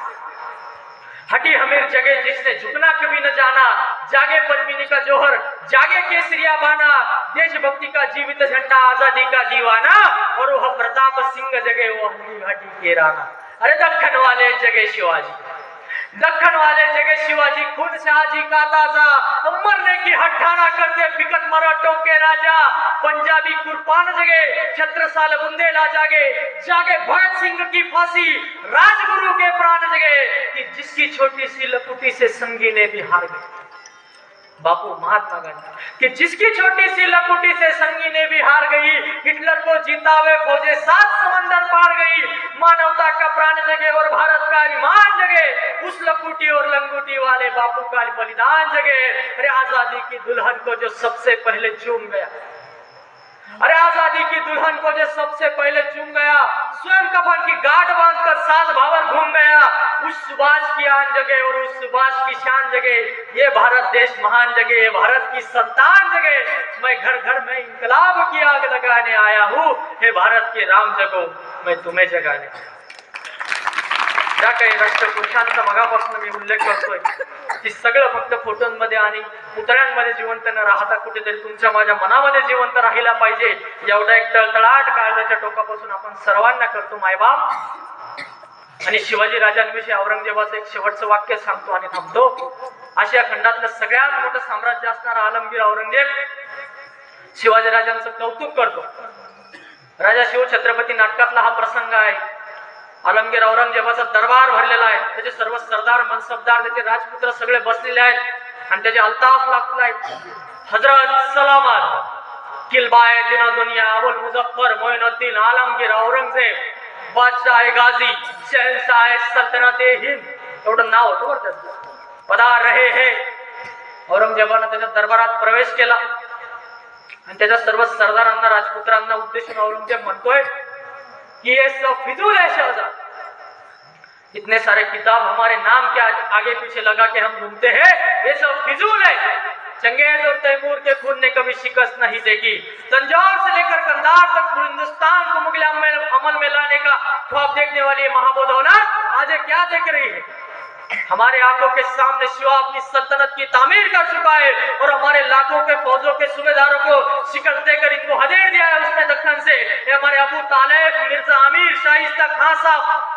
हटी हमीर जगे जिसने झुकना कभी न जाना. जागे पद्मिनी का जोहर जागे केसरिया बाना. देशभक्ति का जीवित झंडा आजादी का दीवाना और वह प्रताप सिंह जगे वो हटी हटी के राना. अरे दक्खन वाले जगे शिवाजी, दक्खन वाले जगे शिवाजी. खून शाहजी का ताजा मरने की हट्ठाना करते बिकट मराठों के राजा. पंजाबी कुर्बान जगे छत्रसाल बुंदेला जागे जागे भगत सिंह की फांसी राजगुरु के प्राण जगे. कि जिसकी छोटी सी लकुटी से संगी ने भी हार गए. बापू महात्मा गांधी कि जिसकी छोटी सी लकुटी से संगी ने भी हार गई. हिटलर को जीता हुए फौजे 7 समंदर पार गई. मानवता का प्राण जगे और भारत का अभिमान जगे. उस लकुटी और लंगूटी वाले बापू का बलिदान जगे. अरे आजादी की दुल्हन को जो सबसे पहले चूम गया, अरे आजादी की दुल्हन को जो सबसे पहले चूम गया, स्वयं कफन की गांठ बांधकर सात भावर घूम गया. उस सुभाष की आन जगे और उस सुभाष की शान जगे. ये भारत देश महान जगे, ये भारत की संतान जगे. मैं घर घर में इंकलाब की आग लगाने आया हूँ. हे भारत के राम जगो मैं तुम्हें जगाने. ज्या काही राष्ट्रपुरुषांचा मगापासून मी उल्लेख करतोय की सगळं फक्त फोटोंमध्ये आणि पुतळ्यांमध्ये जिवंत न राहता कुठेतरी तुमच्या माझ्या मनामध्ये जिवंत राहिला पाहिजे. एवढा एक तळतळाट काळजाच्या टोकापासून आपण सर्वांना करतो मायबाप. आणि शिवाजी राजांविषयी औरंगजेबाचं एक शेवटचं वाक्य सांगतो आणि थांबतो. आशिया खंडातलं सगळ्यात मोठं साम्राज्य असणारा आलमगीर औरंगजेब शिवाजी राजांचं कौतुक करतो. राजा शिव छत्रपती नाटकातला हा प्रसंग आहे. आलमगीर औरंगजेबाचा दरबार भरलेला आहे. त्याचे सर्व सरदार मनसबदार त्याचे राजपुत्र सगळे बसलेले आहेत आणि त्याचे अल्ताफ लागले आहेत. हजरत सलामत किलबाए दिनो दुनिया अबुल मुजफ्फर मोइनुद्दीन आलमगीर औरंगजेब बादशाह गाजी शहनशाह सल्तनत हिंद एवढं नाव होतं बरं त्याचं. पधार रहे हे. औरंगजेबानं त्याच्या दरबारात प्रवेश केला आणि त्याच्या सर्व सरदारांना राजपुत्रांना उद्देशून औरंगजेब म्हणतोय कि ये सब फिजूल है शहजाद. इतने सारे किताब हमारे नाम के आगे पीछे लगा के हम घूमते हैं, ये सब फिजूल है. चंगेज और तैमूर के खून ने कभी शिकस्त नहीं देगी. तंजौर से लेकर कंधार तक पूरे हिंदुस्तान को मुगल अमल में लाने का ख्वाब देखने वाली महाबदौलत आज क्या देख रही है. हमारे आंखों के सामने शिवा अपनी सल्तनत की तामीर कर चुका है और हमारे लाखों के फौजों के सूबेदारों को शिकस्त देकर इनको हदेर दिया है उसने दक्कन से. ये हमारे अबू तालेब, मिर्जा आमिर, शाइस्ता खान साहब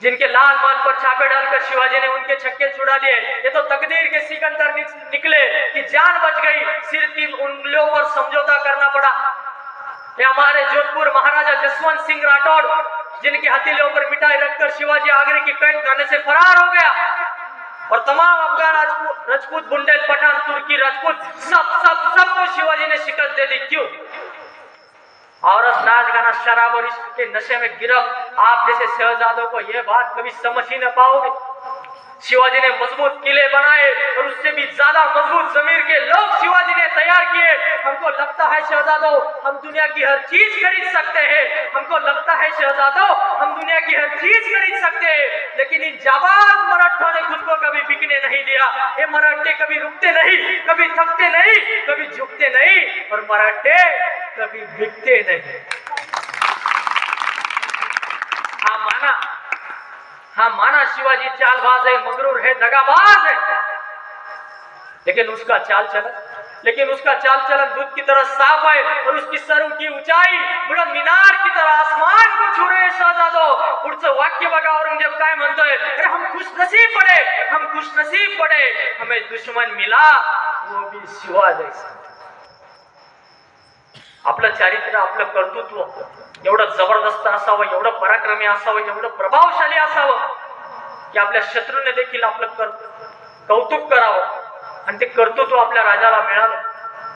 जिनके लाल मान पर छापे डालकर शिवाजी ने उनके छक्के छुड़ा दिए. ये तो तकदीर के सिकंदर निकले कि जान बच गई, सिर की उंगलियों पर समझौता करना पड़ा. ये हमारे जोधपुर महाराजा जसवंत सिंह राठौड़ जिनके हथेलियों पर मिठाई रखकर शिवाजी आगरे की कैद खाने से फरार हो गया और तमाम अफगान राजपूत, बुंदेल, पठान, तुर्की राजपूत सबको शिवाजी ने शिकस्त दे दी. क्यों? औरत, नाच गाना, शराब और इश्क के नशे में गिरफ्त आप जैसे शहजादों को यह बात कभी समझ ही न पाओगे. शिवाजी ने मजबूत किले बनाए और उससे भी ज्यादा मजबूत जमीर के लोग शिवाजी ने तैयार किए। हमको लगता है शहजादों हम दुनिया की हर चीज खरीद सकते हैं, हमको लगता है शहजादों हम दुनिया की हर चीज खरीद सकते हैं, लेकिन इन जाबाज मराठों ने खुद को कभी बिकने नहीं दिया। ये मराठे कभी रुकते नहीं, कभी थकते नहीं, कभी झुकते नहीं, और मराठे कभी बिकते नहीं। हाँ माना शिवाजी चालबाज है, मगरूर है, दगाबाज है, लेकिन उसका चाल चलन दूध की तरह साफ है और उसकी सरू की ऊंचाई बुलंद मीनार की तरह आसमान को छू रहे शहजादो। पुढचं वाक्य बघा औरंगजेब काय म्हणतोय, अरे हम खुशनसीब पड़े, हमें दुश्मन मिला वो भी शिवा जैसा। आपलं चारित्र्य आपलं कर्तृत्व एवढं जबरदस्त असावं, एवढं पराक्रमी असावं, एवढं प्रभावशाली असावं की आपल्या शत्रूने देखील आपलं कौतुक करावं, आणि ते कर्तृत्व आपल्या राजाला मिळालं।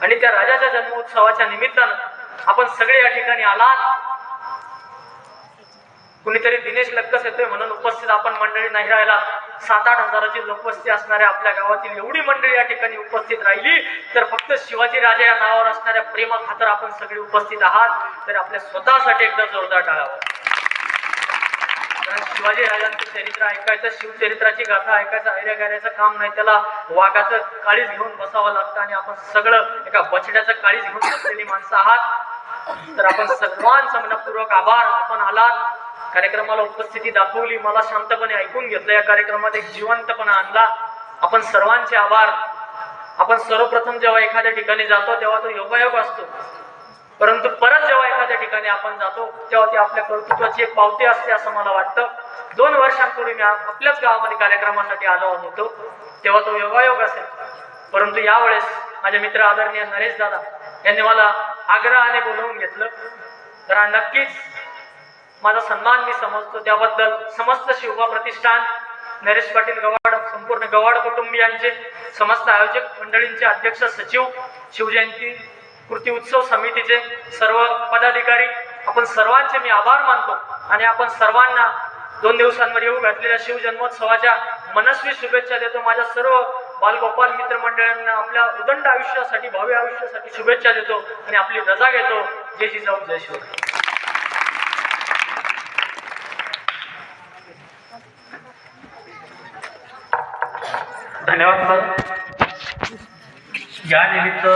आणि त्या राजाच्या जन्मोत्सवाच्या निमित्तानं आपण सगळे या ठिकाणी आलात। कुणीतरी दिनेश लक्कस येतोय म्हणून उपस्थित आपण मंडळी नाही राहिला। 7-8 हजाराची लोकवस्ती असणाऱ्या आपल्या गावातील एवढी मंडळी या ठिकाणी उपस्थित राहिली तर फक्त शिवाजी राजा या नावावर असणाऱ्या प्रेमाखातर आपण सगळे उपस्थित आहात, तर आपल्या स्वतःसाठी एकदा जोरदार टाळावा। शिवाजी राजांचं चरित्र ऐकायचं, शिवचरित्राची गाथा ऐकायचं ऐऱ्यागाऱ्याचं काम नाही, त्याला वाघाचं काळीज घेऊन बसावं लागतं, आणि आपण सगळं एका बछड्याचं काळीज घेऊन बसलेली माणसं आहात। तर आपण सर्वांचं मनपूर्वक आभार। आपण आलात, कार्यक्रमाला उपस्थिती दाखवली, मला शांतपणे ऐकून घेतलं, या कार्यक्रमात एक जिवंतपणा आणला, आपण सर्वांचे आभार। आपण सर्वप्रथम जेव्हा एखाद्या ठिकाणी जातो तेव्हा तो योगायोग असतो, परंतु परत जेव्हा एखाद्या ठिकाणी आपण जातो तेव्हा ती आपल्या कर्तृत्वाची एक पावती असते असं मला वाटतं। 2 वर्षांपूर्वी मी आपल्याच गावामध्ये कार्यक्रमासाठी आलो होतो तेव्हा तो योगायोग असेल, परंतु यावेळेस माझे मित्र आदरणीय नरेश दादा यांनी मला आग्रहाने बोलवून घेतलं, तर नक्कीच माझा सन्मान मी समजतो, त्याबद्दल समस्त शिवबा प्रतिष्ठान, नरेश पाटील गवाड, संपूर्ण गवाड कुटुंबियांचे, समस्त आयोजक मंडळींचे अध्यक्ष सचिव, शिवजयंती कृती उत्सव समितीचे सर्व पदाधिकारी, आपण सर्वांचे मी आभार मानतो। आणि आपण सर्वांना 2 दिवसांवर येऊ घातलेल्या शिवजन्मोत्सवाच्या मनस्वी शुभेच्छा देतो। माझ्या सर्व बालगोपाल मित्रमंडळांना आपल्या उदंड आयुष्यासाठी, भावी आयुष्यासाठी शुभेच्छा देतो आणि आपली रजा घेतो। जय जिजाऊ, जय शिवराय। धन्यवाद सर। या निमित्त